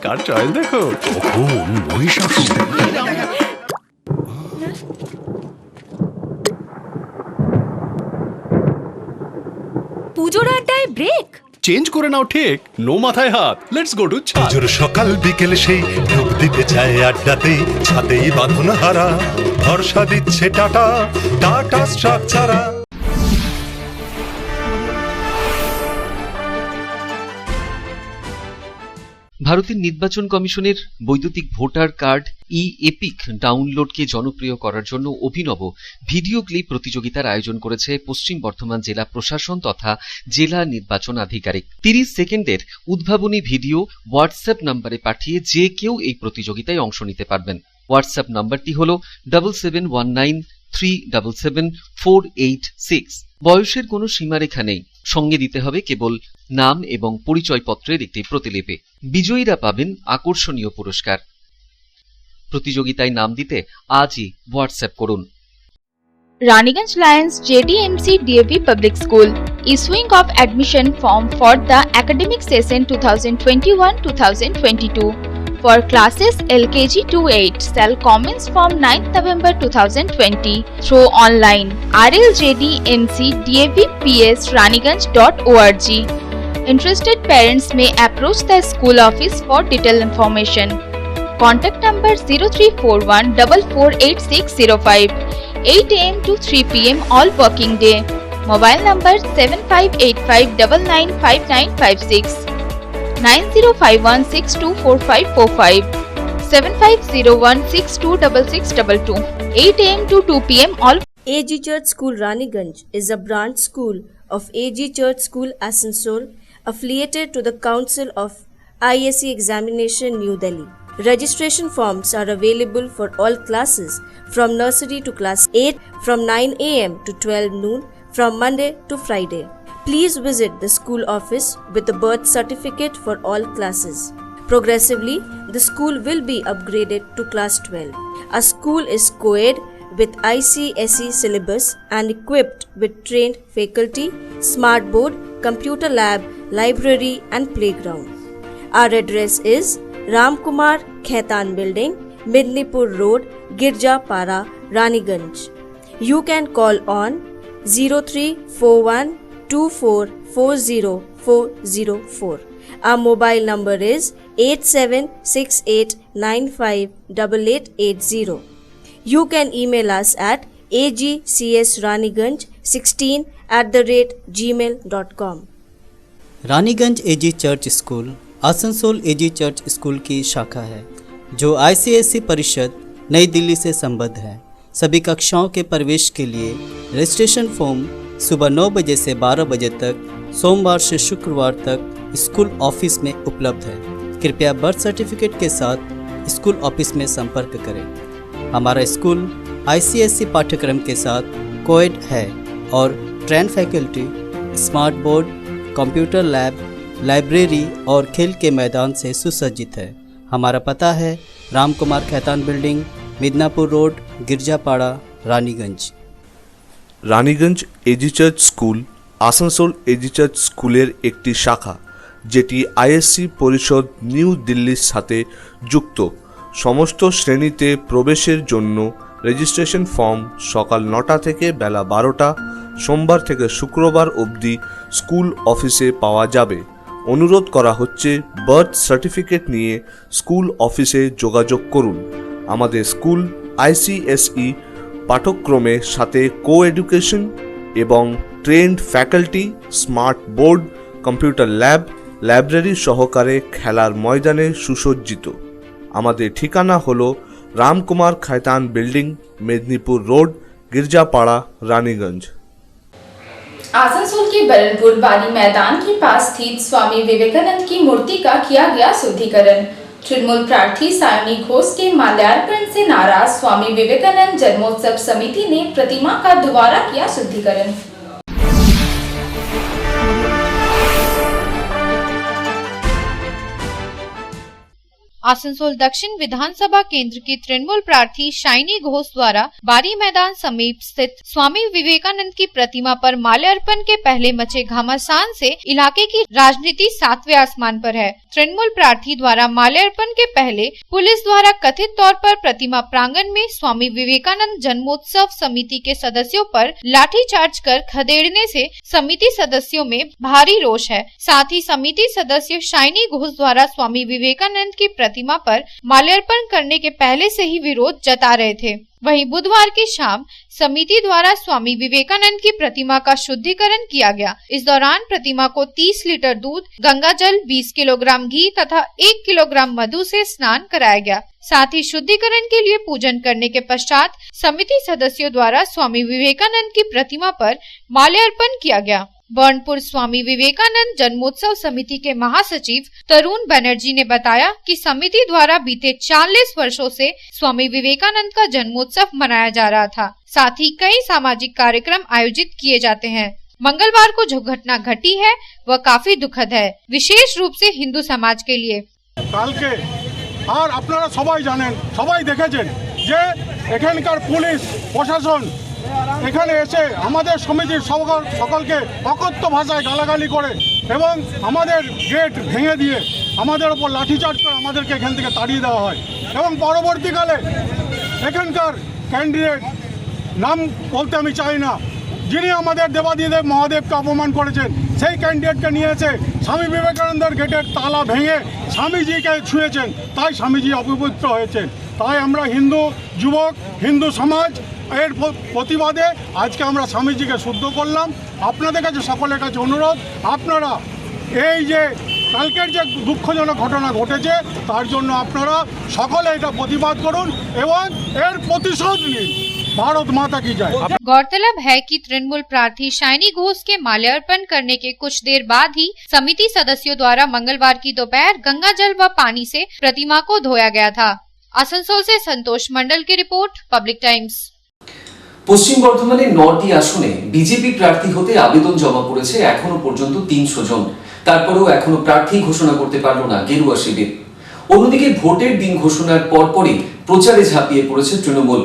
Car choice দেখো, তখন মহিষাসুর। পুজোর আড্ডায় break change করে নাও ঠিক, no মাথায় হাত। Let's go to চা। পুজোর সকাল বিকেল সেই ডুব দিতে চায় আড্ডাতেই, ছাদেই বাঁধন হারা ভরসা দিচ্ছে টাটা, টাটা স্ট্রাকচারা। ভারতের নির্বাচন কমিশনের বৈদ্যুতিক ভোটার কার্ড ই-এপিক ডাউনলোডকে জনপ্রিয় করার জন্য অভিনব ভিডিও ক্লিপ প্রতিযোগিতার আয়োজন করেছে পশ্চিম বর্ধমান জেলা প্রশাসন তথা জেলা নির্বাচন আধিকারিক। 30 সেকেন্ডের উদ্ভাবনী ভিডিও হোয়াটসঅ্যাপ নম্বরে পাঠিয়ে যে কেউ এই প্রতিযোগিতায় অংশ নিতে পারবেন। হোয়াটসঅ্যাপ নম্বরটি হল 7719377486। বয়সের কোনো সীমারেখা নেই, সঙ্গে দিতে হবে কেবল নাম এবং পরিচয়পত্রের একটি প্রতিলিপি। বিজয়ীরা পাবেন আকর্ষণীয় পুরস্কার। প্রতিযোগিতায় নাম দিতে আজই হোয়াটসঅ্যাপ করুন। Raniganj Lions JDMC DAV Public School issuing of admission form for the academic session 2021-2022 for classes LKG to 8 shall commence from 9th November 2020 through online rljdmcdavps.raniganj.org. Interested parents may approach the school office for detailed information. Contact number 0341 448605, 8 am to 3 pm all working day. Mobile number 7585995956, 9051624545, 7501626622, 8 am to 2 pm all. AG Church School Raniganj is a branch school of AG Church School Asansol, affiliated to the Council of ISC Examination New Delhi. Registration forms are available for all classes from nursery to class 8 from 9 am to 12 noon from Monday to Friday. Please visit the school office with a birth certificate for all classes. Progressively, the school will be upgraded to class 12. Our school is co-ed with ICSE syllabus and equipped with trained faculty, smart board, computer lab, library and playground. Our address is Ramkumar Khaitan Building, Midnipur Road, Girjapara, Raniganj. You can call on 0341244004. Our mobile number is 8768958880. You can email us at agcsraniganj16@gmail.com. Raniganj AG church school Asansol AG church school की शाखा है जो ICSE परिषद नई दिल्ली से संबद्ध है। सभी कक्षाओं के प्रवेश के लिए रजिस्ट्रेशन फॉर्म सुबह 9 बजे से 12 बजे तक सोमवार से शुक्रवार तक स्कूल ऑफिस में उपलब्ध है। कृपया बर्थ सर्टिफिकेट के साथ स्कूल ऑफिस में संपर्क करें। हमारा स्कूल ICSE पाठ्यक्रम के साथ कोएड है और train faculty, smart board, computer lab, library और खेल के मैदान से सुसज्जित है। हमारा पता है Ramkumar Khaitan building, Midnapore road, Girjapara, Raniganj. Raniganj AG church school Asansol AG church স্কুলের একটি শাখা যেটি ISC পরিষদ নিউ দিল্লির সাথে যুক্ত। সমস্ত শ্রেণীতে প্রবেশের জন্য রেজিস্ট্রেশন ফর্ম সকাল 9টা থেকে বেলা 12টা সোমবার থেকে শুক্রবার অবধি স্কুল অফিসে পাওয়া যাবে। অনুরোধ করা হচ্ছে বার্থ সার্টিফিকেট নিয়ে স্কুল অফিসে যোগাযোগ করুন। আমাদের স্কুল ICSE পাঠ্যক্রমের সাথে কো-এডুকেশন এবং trend faculty, smart board, computer lab, library সহকারে খেলার ময়দানে সুসজ্জিত। আমাদের ঠিকানা হলো রামকুমার খায়তান বিল্ডিং, মেদিনীপুর রোড, गिरजापाड़ा, रानीगंज। आसनसोल के बरनपुर बारी मैदान के पास स्थित स्वामी विवेकानंद की मूर्ति का किया गया शुद्धिकरण। तृणमूल प्रार्थी सायनी घोष के माल्यार्पण से नाराज स्वामी विवेकानंद जन्मोत्सव समिति ने प्रतिमा का दोबारा किया शुद्धिकरण। आसनसोल दक्षिण विधानसभा केंद्र की तृणमूल प्रार्थी शाइनी घोष द्वारा बारी मैदान समीप स्थित स्वामी विवेकानंद की प्रतिमा पर माल्यार्पण के पहले मचे घमासान से इलाके की राजनीति 7वें आसमान पर है। तृणमूल प्रार्थी द्वारा माल्यार्पण के पहले पुलिस द्वारा कथित तौर पर प्रतिमा प्रांगण में स्वामी विवेकानंद जन्मोत्सव समिति के सदस्यों पर लाठीचार्ज कर खदेड़ने से समिति सदस्यों में भारी रोष है। साथ ही समिति सदस्य शाइनी घोष द्वारा स्वामी विवेकानंद की प्रतिमा पर माल्यार्पण करने के पहले से ही विरोध जता रहे थे। वहीं बुधवार की शाम समिति द्वारा स्वामी विवेकानंद की प्रतिमा का शुद्धिकरण किया गया। इस दौरान प्रतिमा को 30 लीटर दूध, गंगा जल, 20 किलोग्राम घी तथा 1 किलोग्राम मधु से स्नान कराया गया। साथ ही शुद्धिकरण के लिए पूजन करने के पश्चात समिति सदस्यों द्वारा स्वामी विवेकानंद की प्रतिमा पर माल्यार्पण किया गया। बर्नपुर स्वामी विवेकानंद जन्मोत्सव समिति के महासचिव तरुण बनर्जी ने बताया कि समिति द्वारा बीते 40 वर्षों से स्वामी विवेकानंद का जन्मोत्सव मनाया जा रहा था। साथ ही कई सामाजिक कार्यक्रम आयोजित किए जाते हैं। मंगलवार को जो घटना घटी है वह काफी दुखद है, विशेष रूप से हिंदू समाज के लिए। আর আপনারা সবাই জানেন, সবাই দেখেছেন যে এখানকার পুলিশ প্রশাসন এখানে এসে আমাদের সমিতির সকলকে অকথ্য ভাষায় গালাগালি করে এবং আমাদের গেট ভেঙে দিয়ে আমাদের ওপর লাঠিচার্জ করে আমাদেরকে এখান থেকে তাড়িয়ে দেওয়া হয় এবং পরবর্তীকালে এখানকার ক্যান্ডিডেট নাম বলতে আমি চাই না, যিনি আমাদের দেবাদিদেব মহাদেবকে অপমান করেছেন সেই ক্যান্ডিডেটকে নিয়ে এসে স্বামী বিবেকানন্দের গেটের তালা ভেঙে স্বামীজিকে ছুঁয়েছেন, তাই স্বামীজি অপবিত্র হয়েছেন। তাই আমরা হিন্দু যুবক, হিন্দু সমাজ এর প্রতিবাদে আজকে আমরা স্বামীজিকে শুদ্ধ করলাম। আপনাদের কাছে সকলের কাছে অনুরোধ, আপনারা এই যে কালকের যে দুঃখজনক ঘটনা ঘটেছে তার জন্য আপনারা সকলে এটা প্রতিবাদ করুন এবং এর প্রতিশোধ নিন। भारत माता की जय। गौरतलब है कि तृणमूल प्रार्थी शाइनी घोष के माल्यार्पण करने के कुछ देर बाद ही समिति सदस्यों द्वारा मंगलवार की दोपहर गंगा जल व पानी से प्रतिमा को धोया गया था। आसनसोल से संतोष मंडल की रिपोर्ट, पब्लिक टाइम्स। পশ্চিম বর্ধমানের 9টি আসনে বিজেপি প্রার্থী হতে আবেদন জমা পড়েছে এখনো পর্যন্ত 300 জন। তারপরেও এখনো প্রার্থী ঘোষণা করতে পারল না গেরুয়া শিবির। অন্যদিকে ভোটের দিন ঘোষণার পরপরই প্রচারে ঝাঁপিয়ে পড়েছে তৃণমূল।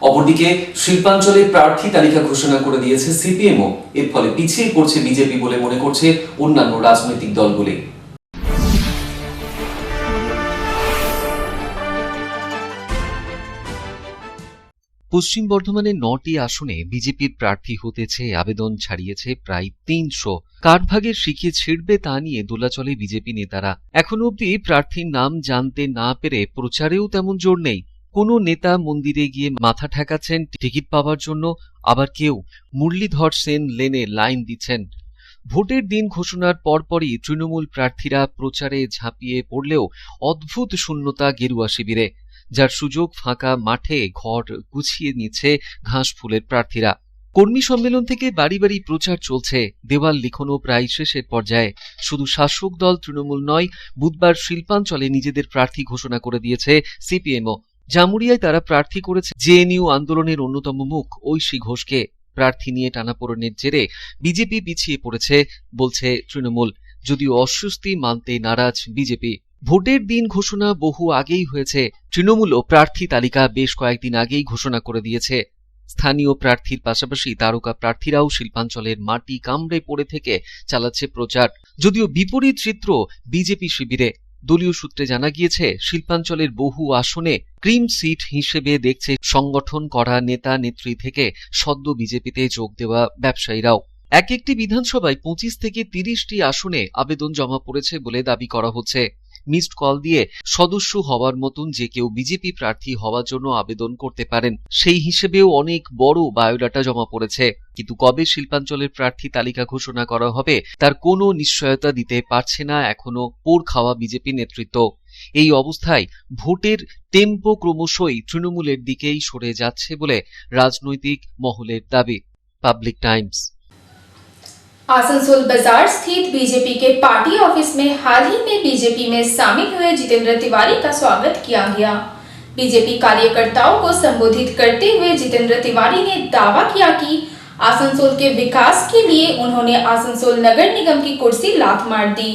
অপরদিকে শিল্পাঞ্চলে প্রার্থী তালিকা ঘোষণা করে দিয়েছে সিপিএমও। এর ফলে পিছিয়ে পড়ছে বিজেপি বলে মনে করছে অন্যান্য রাজনৈতিক দলগুলি। পশ্চিম বর্ধমানের 9টি আসনে বিজেপির প্রার্থী হতেছে আবেদন ছাড়িয়েছে প্রায় 300। কার ভাগে শিখে ছিড়বে তা নিয়ে দোলাচলে বিজেপি নেতারা। এখনো অবধি প্রার্থীর নাম জানতে না পেরে প্রচারেও তেমন জোর নেই। কোনো নেতা মন্দিরে গিয়ে মাথা ঠেকাচ্ছেন টিকিট পাওয়ার জন্য, আবার কেউ মুরলীধর সেন লেনে লাইন দিচ্ছেন। ভোটের দিন ঘোষণার পরপরই তৃণমূল প্রার্থীরা প্রচারে ঝাঁপিয়ে পড়লেও অদ্ভুত শূন্যতা গেরুয়া শিবিরে, যার সুযোগ ফাঁকা মাঠে ঘর গুছিয়ে নিচ্ছে ঘাস ফুলের প্রার্থীরা। কর্মী সম্মেলন থেকে বাড়ি বাড়ি প্রচার চলছে, দেওয়াল লিখনও প্রায় শেষের পর্যায়ে। শুধু শাসক দল তৃণমূল নয়, বুধবার শিল্পাঞ্চলে নিজেদের প্রার্থী ঘোষণা করে দিয়েছে সিপিএমও। জামুরিয়ায় তারা প্রার্থী করেছে জেএনইউ আন্দোলনের অন্যতম মুখ ঐশী ঘোষকে। প্রার্থী নিয়ে টানাপোড়েনের জেরে বিজেপি পিছিয়ে পড়েছে বলছে তৃণমূল, যদিও অস্বস্তি মানতে নারাজ বিজেপি। ভোটের দিন ঘোষণা বহু আগেই হয়েছে। তৃণমূলও প্রার্থী তালিকা বেশ কয়েকদিন আগেই ঘোষণা করে দিয়েছে। স্থানীয় প্রার্থীর পাশাপাশি তারকা প্রার্থীরাও শিল্পাঞ্চলের মাটি কামড়ে পড়ে থেকে চালাচ্ছে প্রচার, যদিও বিপরীত চিত্র বিজেপি শিবিরে। দলীয় সূত্রে জানা গিয়েছে শিল্পাঞ্চলের বহু আসনে ক্রিম সিট হিসেবে দেখছে সংগঠন করা নেতা নেত্রী থেকে সদ্য বিজেপিতে যোগ দেওয়া ব্যবসায়ীরাও। এক একটি বিধানসভায় 25 থেকে 30টি আসনে আবেদন জমা পড়েছে বলে দাবি করা হচ্ছে। মিসড কল দিয়ে সদস্য হওয়ার মতন যে কেউ বিজেপি প্রার্থী হওয়ার জন্য আবেদন করতে পারেন, সেই হিসেবেও অনেক বড় বায়োডাটা জমা পড়েছে। কিন্তু কবে শিল্পাঞ্চলের প্রার্থী তালিকা ঘোষণা করা হবে তার কোনো নিশ্চয়তা দিতে পারছে না এখনো পোড় খাওয়া বিজেপি নেতৃত্ব। এই অবস্থায় ভোটের টেম্পো ক্রমশই তৃণমূলের দিকেই সরে যাচ্ছে বলে রাজনৈতিক মহলের দাবি। Public Times. आसनसोल बाजार स्थित बीजेपी के पार्टी ऑफिस में हाल ही में बीजेपी में शामिल हुए जितेंद्र तिवारी का स्वागत किया गया। बीजेपी कार्यकर्ताओं को संबोधित करते हुए जितेंद्र तिवारी ने दावा किया कि आसनसोल के विकास के लिए उन्होंने आसनसोल नगर निगम की कुर्सी लात मार दी।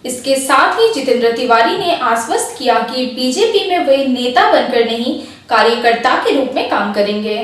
इसके साथ ही जितेंद्र तिवारी ने आश्वस्त किया कि बीजेपी में वे नेता बनकर नहीं, कार्यकर्ता के रूप में काम करेंगे।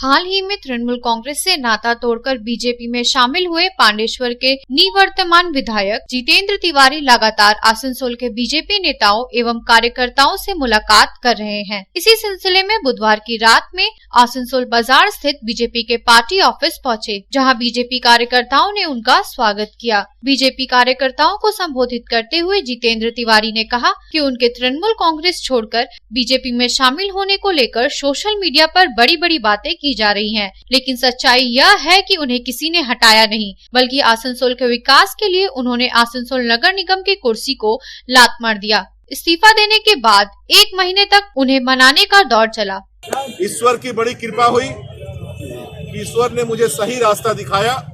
हाल ही में तृणमूल कांग्रेस से नाता तोड़कर बीजेपी में शामिल हुए पांडेश्वर के निवर्तमान विधायक जितेंद्र तिवारी लगातार आसनसोल के बीजेपी नेताओं एवं कार्यकर्ताओं से मुलाकात कर रहे हैं। इसी सिलसिले में बुधवार की रात में आसनसोल बाजार स्थित बीजेपी के पार्टी ऑफिस पहुंचे, जहां बीजेपी कार्यकर्ताओं ने उनका स्वागत किया। बीजेपी कार्यकर्ताओं को संबोधित करते हुए जितेंद्र तिवारी ने कहा कि उनके तृणमूल कांग्रेस छोड़कर बीजेपी में शामिल होने को लेकर सोशल मीडिया पर बड़ी बड़ी बातें की जा रही हैं, लेकिन सच्चाई यह है कि उन्हें किसी ने हटाया नहीं, बल्कि आसनसोल के विकास के लिए उन्होंने आसनसोल नगर निगम की कुर्सी को लात मार दिया। इस्तीफा देने के बाद 1 महीने तक उन्हें मनाने का दौर चला। ईश्वर की बड़ी कृपा हुई कि ईश्वर ने मुझे सही रास्ता दिखाया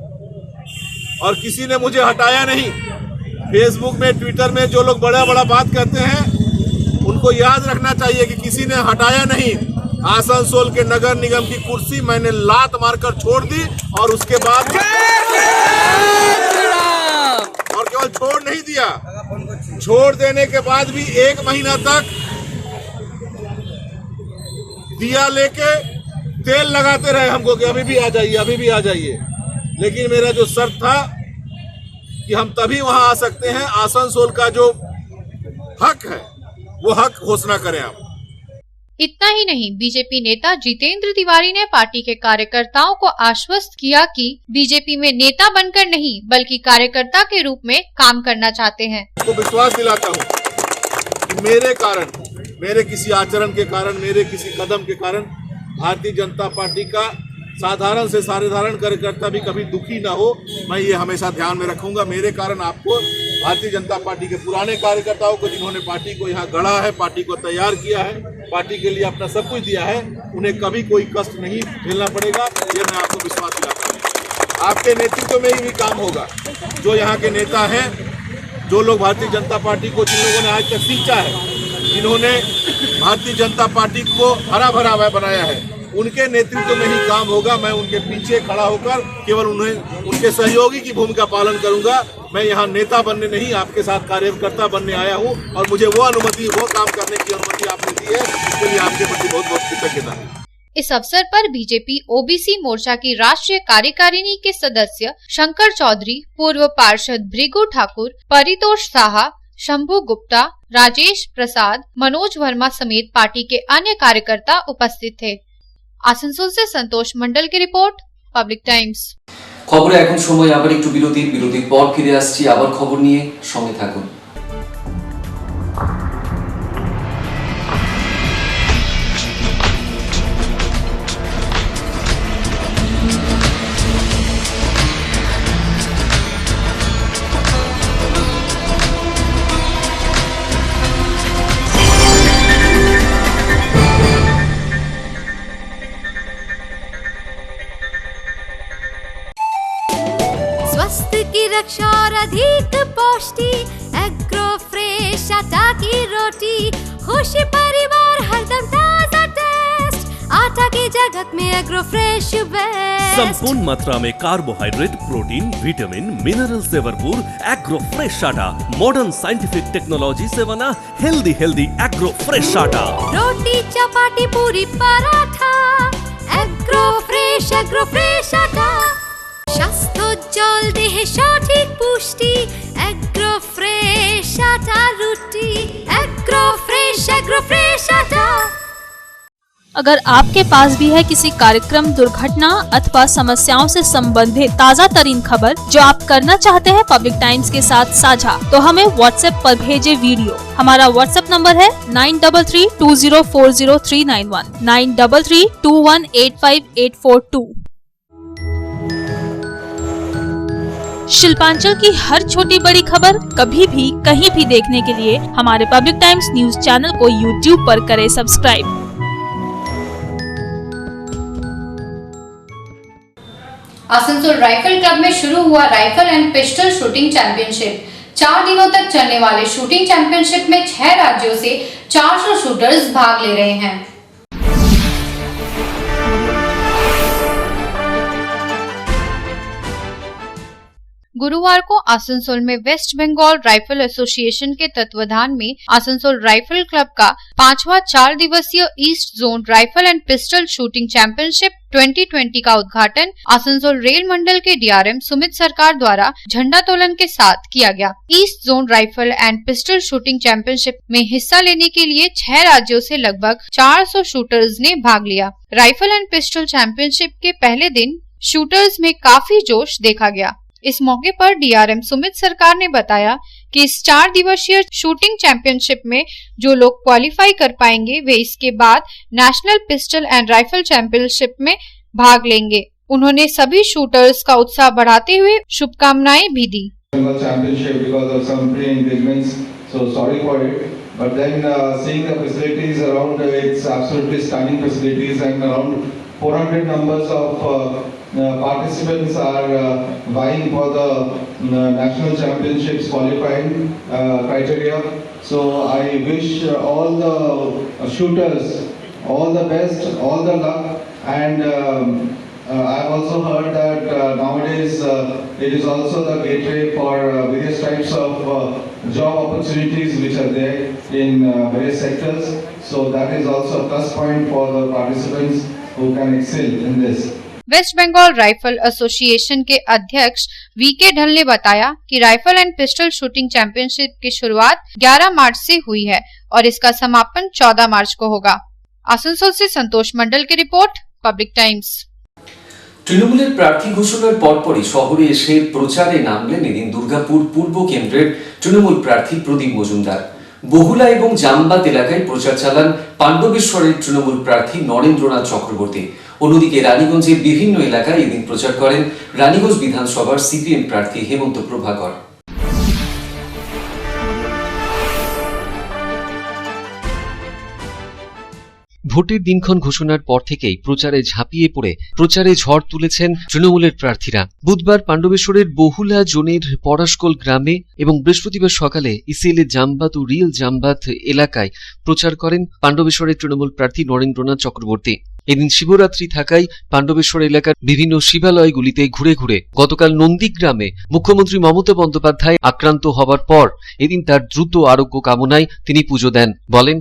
और किसी ने मुझे हटाया नहीं। फेसबुक में, ट्विटर में जो लोग बड़ा बड़ा बात कहते हैं उनको याद रखना चाहिए कि किसी ने हटाया नहीं। आसनसोल के नगर निगम की कुर्सी मैंने लात मारकर छोड़ दी और उसके बाद और केवल छोड़ नहीं दिया, छोड़ देने के बाद भी 1 महीना तक दिया लेके तेल लगाते रहे हमको कि अभी भी आ जाइए, अभी भी आ जाइए। लेकिन मेरा जो शर्त था कि हम तभी वहां आ सकते हैं, आसनसोल का जो हक है वो हक घोषणा करें आप। इतना ही नहीं, बीजेपी नेता जितेंद्र तिवारी ने पार्टी के कार्यकर्ताओं को आश्वस्त किया कि बीजेपी में नेता बनकर नहीं बल्कि कार्यकर्ता के रूप में काम करना चाहते हैं। आपको विश्वास दिलाता हूँ कि मेरे कारण, मेरे किसी आचरण के कारण, मेरे किसी कदम के कारण भारतीय जनता पार्टी का साधारण से साधारण कार्यकर्ता भी कभी दुखी ना हो, मैं ये हमेशा ध्यान में रखूंगा। मेरे कारण आपको भारतीय जनता पार्टी के पुराने कार्यकर्ताओं को, जिन्होंने पार्टी को यहाँ गढ़ा है, पार्टी को तैयार किया है, पार्टी के लिए अपना सब कुछ दिया है, उन्हें कभी कोई कष्ट नहीं झेलना पड़ेगा, ये मैं आपको विश्वास दिलाता हूँ। आपके नेतृत्व में ही भी काम होगा। जो यहाँ के नेता हैं, जो लोग भारतीय जनता पार्टी को, जिन लोगों ने आज तक सींचा है, जिन्होंने भारतीय जनता पार्टी को हरा भरा बनाया है, उनके नेतृत्व में ही काम होगा। मैं उनके पीछे खड़ा होकर केवल उन्हें, उनके सहयोगी की भूमिका पालन करूंगा। मैं यहाँ नेता बनने नहीं, आपके साथ कार्यकर्ता बनने आया हूँ और मुझे वो अनुमति, वो काम करने की अनुमति आपने दी है, इसके लिए आपके प्रति बहुत बहुत कृतज्ञता है। इस अवसर पर बीजेपी ओबीसी मोर्चा की राष्ट्रीय कार्यकारिणी के सदस्य शंकर चौधरी, पूर्व पार्षद भृगु ठाकुर, परितोष साहा, शंभू गुप्ता, राजेश प्रसाद, मनोज वर्मा समेत पार्टी के अन्य कार्यकर्ता उपस्थित थे। आसनसोल से संतोष मंडल की रिपोर्ट, पब्लिक टाइम्स। খবরে এখন সময় আবার একটু বিরতির পর ফিরে আসছি আবার খবর নিয়ে, সঙ্গে থাকুন। स्वास्थ्य की रक्षा और अधिक पौष्टि, एग्रो फ्रेश आटा की रोटी, खुशी परिवार हरदम ताजा टेस्ट, आटा की जगत में एग्रो फ्रेश बेस्ट। संपूर्ण मात्रा में कार्बोहाइड्रेट, प्रोटीन, विटामिन, मिनरल से भरपूर एग्रो फ्रेश आटा, मॉडर्न साइंटिफिक टेक्नोलॉजी से बना हेल्दी एग्रो फ्रेश आटा। रोटी, चपाती, पूरी, पराठा, एग्रो फ्रेश आटा। স্বাস্থ্যোজ্জ্বল দেহে সঠিক পুষ্টি, এগ্রো ফ্রেশ আটা রুটি, এগ্রো ফ্রেশ আটা। अगर आपके पास भी है किसी कार्यक्रम, दुर्घटना अथवा समस्याओं से संबंधित ताज़ा तरीन खबर जो आप करना चाहते हैं पब्लिक टाइम्स के साथ साझा, तो हमें व्हाट्सएप पर भेजे वीडियो। हमारा व्हाट्सएप नंबर है 9332040391, 9332185842। शिल्पांचल की हर छोटी बड़ी खबर कभी भी कहीं भी देखने के लिए हमारे पब्लिक टाइम्स न्यूज चैनल को YouTube पर करें सब्सक्राइब। आसनसोल राइफल क्लब में शुरू हुआ rifle and pistol shooting championship. 4 दिनों तक चलने वाले शूटिंग चैंपियनशिप में 6 राज्यों से 400 शूटर्स भाग ले रहे हैं। गुरुवार को आसनसोल में वेस्ट बंगाल राइफल एसोसिएशन के तत्वाधान में आसनसोल राइफल क्लब का 5वां 4 दिवसीय east zone rifle and pistol shooting championship 2020 का उद्घाटन आसनसोल रेल मंडल के डीआरएम सुमित सरकार द्वारा झंडोत्तोलन के साथ किया गया। East zone rifle and pistol shooting championship में हिस्सा लेने के लिए 6 राज्यों से लगभग 400 शूटर्स ने भाग लिया। राइफल एंड पिस्टल चैंपियनशिप के पहले दिन शूटर्स में काफी जोश देखा गया। इस मौके पर डीआरएम सुमित सरकार ने बताया कि इस 4 दिवसीय शूटिंग चैंपियनशिप में जो लोग क्वालिफाई कर पाएंगे वे इसके बाद national pistol and rifle championship में भाग लेंगे। उन्होंने सभी शूटर्स का उत्साह बढ़ाते हुए शुभकामनाएं भी दी। But then seeing the facilities around, it's absolutely stunning facilities, and around 400 numbers of participants are vying for the national championships qualifying criteria. So I wish all the shooters all the best, all the luck, and I've also heard that nowadays it is also the gateway for various types of job opportunities which are there in various sectors. So that is also a plus point for the participants who can excel in this. West Bengal rifle association के अध्यक्ष V K ढल ने बताया कि rifle and pistol shooting championship की शुरुआत 11 मार्च से हुई है और इसका समापन 14 मार्च को होगा। आसनसोल से संतोष मंडल की रिपोर्ट, पब्लिक टाइम्स। তৃণমূলের প্রার্থী ঘোষণার পরপরই শহরে এসে প্রচারে নামলেন এদিন দুর্গাপুর পূর্ব কেন্দ্রের তৃণমূল প্রার্থী প্রদীপ মজুমদার। বহুলা এবং জামবাদ এলাকায় প্রচার চালান পাণ্ডবেশ্বরের তৃণমূল প্রার্থী নরেন্দ্রনাথ চক্রবর্তী। অন্যদিকে রানীগঞ্জের বিভিন্ন এলাকায় এদিন প্রচার করেন রানীগঞ্জ বিধানসভার সিপিএম প্রার্থী হেমন্ত প্রভাকর। ভোটের দিনক্ষণ ঘোষণার পর থেকেই প্রচারে ঝাঁপিয়ে পড়ে প্রচারে ঝড় তুলেছেন তৃণমূলের প্রার্থীরা। বুধবার পাণ্ডবেশ্বরের বহুলা জোনের পরাশকোল গ্রামে এবং বৃহস্পতিবার সকালে ইসিএলের জামবাদ ও রিয়েল জামবাদ এলাকায় প্রচার করেন পাণ্ডবেশ্বরের তৃণমূল প্রার্থী নরেন্দ্রনাথ চক্রবর্তী। এদিন শিবরাত্রি থাকায় পাণ্ডবেশ্বর এলাকার বিভিন্ন শিবালয়গুলিতে ঘুরে ঘুরে গতকাল নন্দীগ্রামে মুখ্যমন্ত্রী মমতা বন্দ্যোপাধ্যায় আক্রান্ত হবার পর এদিন তার দ্রুত আরোগ্য কামনায় তিনি পুজো দেন। বলেন,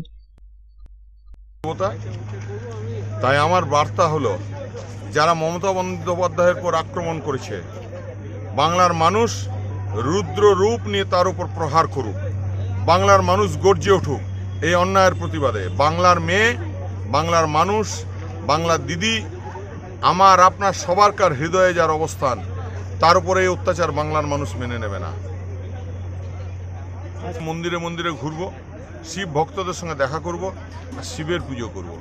তাই আমার বার্তা হলো, যারা মমতা বন্দ্যোপাধ্যায়ের উপর আক্রমণ করেছে, বাংলার মানুষ রুদ্র রূপ নিয়ে তার উপর প্রহার করুক, বাংলার মানুষ গর্জে উঠুক এই অন্যায়ের প্রতিবাদে। বাংলার মেয়ে, বাংলার মানুষ, বাংলার দিদি, আমার আপনার সবারকার হৃদয়ে যার অবস্থান, তার উপরে এই অত্যাচার বাংলার মানুষ মেনে নেবে না। মন্দিরে মন্দিরে ঘুরবো, শিব ভক্তদের সঙ্গে দেখা করব আর শিবের পুজো করব।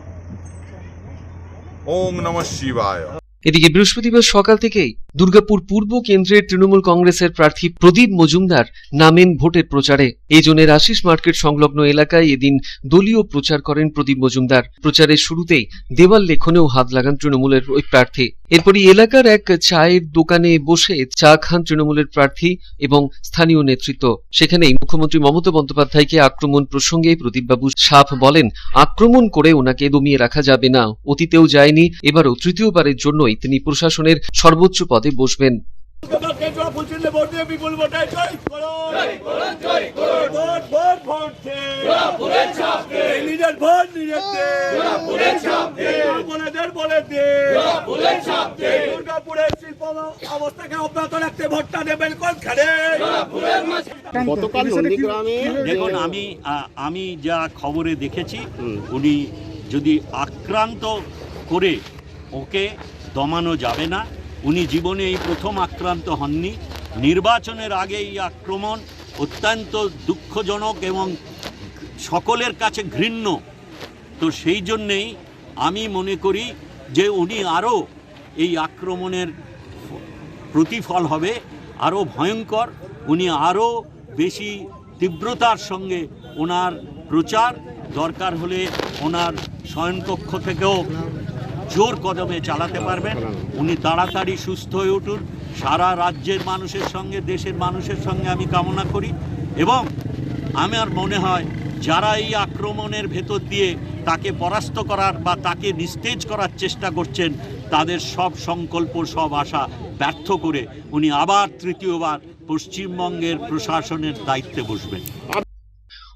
ওম নমঃ শিবায়। এদিকে বৃহস্পতিবার সকাল থেকেই দুর্গাপুর পূর্ব কেন্দ্রের তৃণমূল কংগ্রেসের প্রার্থী প্রদীপ মজুমদার নামেন ভোটের প্রচারে। এই জোনের আশিস মার্কেট সংলগ্ন এলাকায় এদিন দলীয় প্রচার করেন প্রদীপ মজুমদার। প্রচারের শুরুতেই দেওয়াল লেখনেও হাত লাগান তৃণমূলের ওই প্রার্থী। এরপরই এলাকার এক চায়ের দোকানে বসে চা খান তৃণমূলের প্রার্থী এবং স্থানীয় নেতৃত্ব। সেখানেই মুখ্যমন্ত্রী মমতা বন্দ্যোপাধ্যায়কে আক্রমণ প্রসঙ্গে প্রদীপবাবু সাফ বলেন, আক্রমণ করে ওনাকে দমিয়ে রাখা যাবে না। অতীতেও যায়নি, এবারও তৃতীয়বারের জন্যই তিনি প্রশাসনের সর্বোচ্চ পদে বসবেন। দেখুন, আমি যা খবরে দেখেছি, উনি যদি আক্রান্ত করে ওকে দমানো যাবে না। উনি জীবনে এই প্রথম আক্রান্ত হননি। নির্বাচনের আগে এই আক্রমণ অত্যন্ত দুঃখজনক এবং সকলের কাছে ঘৃণ্য। তো সেই জন্যেই আমি মনে করি যে উনি আরও এই আক্রমণের প্রতিফল হবে আরও ভয়ঙ্কর। উনি আরও বেশি তীব্রতার সঙ্গে ওনার প্রচার, দরকার হলে ওনার শয়নকক্ষ থেকেও জোর কদমে চালাতে পারবেন। উনি তাড়াতাড়ি সুস্থ হয়ে উঠুন, সারা রাজ্যের মানুষের সঙ্গে, দেশের মানুষের সঙ্গে আমি কামনা করি। এবং আমার মনে হয় যারা এই আক্রমণের ভেতর দিয়ে তাকে পরাস্ত করার বা তাকে নিস্তেজ করার চেষ্টা করছেন, তাদের সব সংকল্প, সব আশা ব্যর্থ করে উনি আবার তৃতীয়বার পশ্চিমবঙ্গের প্রশাসনের দায়িত্বে বসবেন।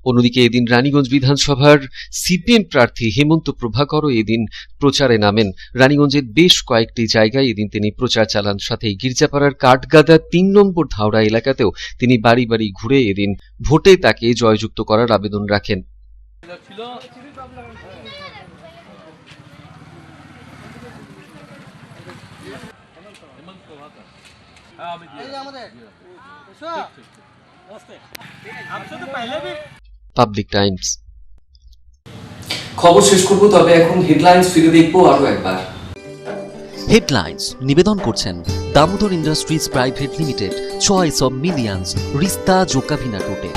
অন্যদিকে এদিন রানীগঞ্জ বিধানসভার সিপিএম প্রার্থী হেমন্ত প্রভাকরও এদিন প্রচারে নামেন। রানীগঞ্জের বেশ কয়েকটি জায়গায় এদিন তিনি প্রচার চালান। সাথেই গির্জাপাড়ার কাঠগাদা ৩ নম্বর ধাওড়া এলাকাতেও তিনি বাড়ি বাড়ি ঘুরে এদিন ভোটে তাকে জয়যুক্ত করার আবেদন রাখেন। পাবলিক টাইমস খবর শেষ করব, তবে এখন হেডলাইন্স ফিরে দেখবো আরো একবার। হেডলাইন্স নিবেদন করছেন Damodar industries private limited, choice of millions, রিস্তা জোকাভিনা টোটে।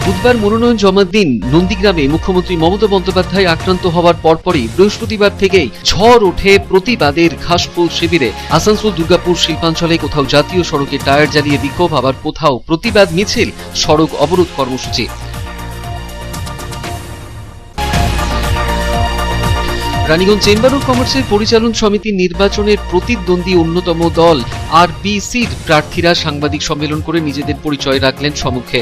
বুধবার মনোনয়ন জমার দিন নন্দীগ্রামে মুখ্যমন্ত্রী মমতা বন্দ্যোপাধ্যায় আক্রান্ত হওয়ার পরপরই বৃহস্পতিবার থেকেই ঝড় ওঠে প্রতিবাদের ঘাসফুল শিবিরে। আসানসোল দুর্গাপুর শিল্পাঞ্চলে কোথাও জাতীয় সড়কে টায়ার জ্বালিয়ে বিক্ষোভ, আবার কোথাও প্রতিবাদ মিছিল, সড়ক অবরোধ কর্মসূচি। রানীগঞ্জ চেম্বার অফ কমার্সের পরিচালন সমিতির নির্বাচনের প্রতিদ্বন্দ্বী অন্যতম দল আরবিসির প্রার্থীরা সাংবাদিক সম্মেলন করে নিজেদের পরিচয় রাখলেন সম্মুখে।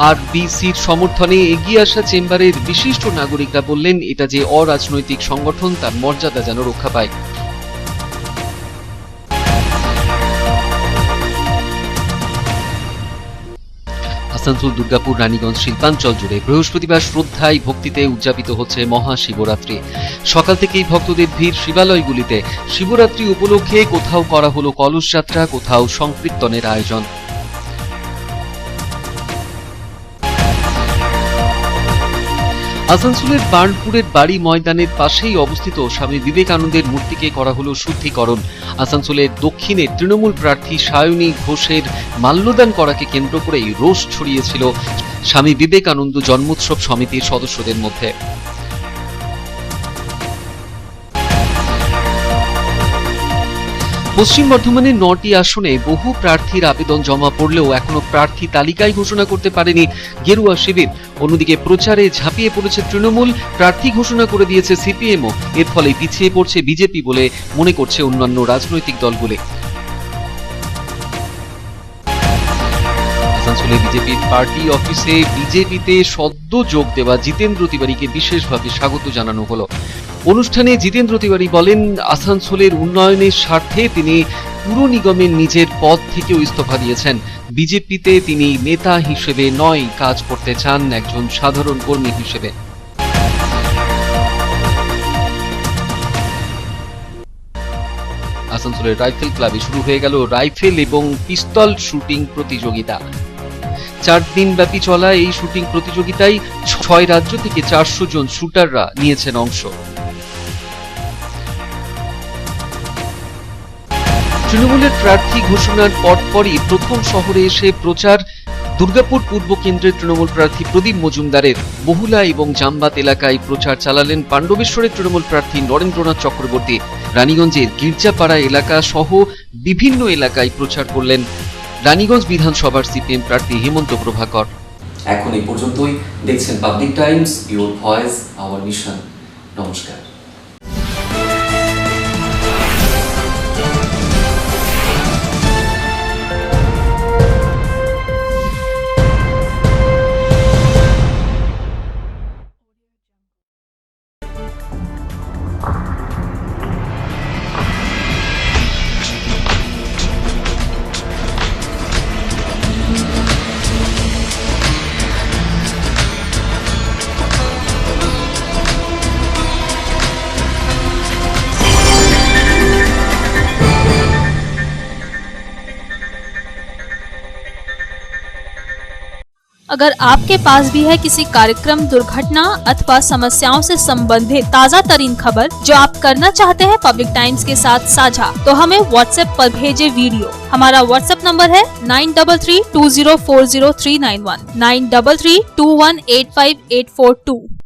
আরবিসির সমর্থনে এগিয়ে আসা চেম্বারের বিশিষ্ট নাগরিকরা বললেন, এটা যে অরাজনৈতিক সংগঠন তার মর্যাদা যেন রক্ষা পায়। আসানসোল দুর্গাপুর রানীগঞ্জ শিল্পাঞ্চল জুড়ে বৃহস্পতিবার শ্রদ্ধায় ভক্তিতে উদযাপিত হচ্ছে মহাশিবরাত্রি। সকাল থেকেই ভক্তদের ভিড় শিবালয়গুলিতে। শিবরাত্রি উপলক্ষে কোথাও করা হলো কলস যাত্রা, কোথাও সংকীর্তনের আয়োজন। আসানসোলের বার্নপুরের বাড়ি ময়দানের পাশেই অবস্থিত স্বামী বিবেকানন্দের মূর্তিকে করা হলো শুদ্ধিকরণ। আসানসোলের দক্ষিণে তৃণমূল প্রার্থী সায়নী ঘোষের মাল্যদান করাকে কেন্দ্র করেই রোষ ছড়িয়েছিল স্বামী বিবেকানন্দ জন্মোৎসব সমিতির সদস্যদের মধ্যে। পশ্চিম বর্ধমানের 9টি আসনে বহু প্রার্থীর আবেদন জমা পড়লেও এখনো প্রার্থী তালিকায় ঘোষণা করতে পারেনি গেরুয়া শিবির। অন্যদিকে প্রচারে ঝাঁপিয়ে পড়েছে তৃণমূল, প্রার্থী ঘোষণা করে দিয়েছে সিপিএমও। এর ফলে পিছিয়ে পড়ছে বিজেপি বলে মনে করছে অন্যান্য রাজনৈতিক দলগুলি। আসানসোলে বিজেপির পার্টি অফিসে বিজেপিতে সদ্য যোগ দেওয়া জিতেন্দ্র তিওয়ারিকে বিশেষভাবে স্বাগত জানানো হলো। অনুষ্ঠানে জিতেন্দ্র তিওয়ারি বলেন, আসানসোলের উন্নয়নের স্বার্থে তিনি পুর নিগমের নিজের পদ থেকেও ইস্তফা দিয়েছেন। বিজেপিতে তিনি নেতা হিসেবে নয়, কাজ করতে চান একজন সাধারণ কর্মী হিসেবে। আসানসোলের রাইফেল ক্লাবে শুরু হয়ে গেল রাইফেল এবং পিস্তল শুটিং প্রতিযোগিতা। 4 দিন ব্যাপী চলা এই শুটিং প্রতিযোগিতায় 6 রাজ্য থেকে 400 জন শুটাররা নিয়েছেন অংশ। তৃণমূলের প্রার্থী ঘোষণার পরপরই প্রথম শহরে এসে প্রচার দুর্গাপুর পূর্ব কেন্দ্রের তৃণমূল প্রার্থী প্রদীপ মজুমদারের। বহুলা এবং জামবাত এলাকায় প্রচার চালালেন পাণ্ডবেশ্বরের তৃণমূল প্রার্থী নরেন্দ্রনাথ চক্রবর্তী। রানীগঞ্জের গির্জাপাড়া এলাকা সহ বিভিন্ন এলাকায় প্রচার করলেন রানীগঞ্জ বিধানসভার সিপিএম প্রার্থী হেমন্ত প্রভাকর। এখন এই পর্যন্তই। দেখছেন public Times, your voice hour mission. নমস্কার। अगर आपके पास भी है किसी कार्यक्रम, दुर्घटना अथवा समस्याओं से संबंधित ताज़ा तरीन खबर जो आप करना चाहते हैं पब्लिक टाइम्स के साथ साझा, तो हमें व्हाट्सएप पर भेजे वीडियो। हमारा व्हाट्सएप नंबर है 9332040391 9332185842।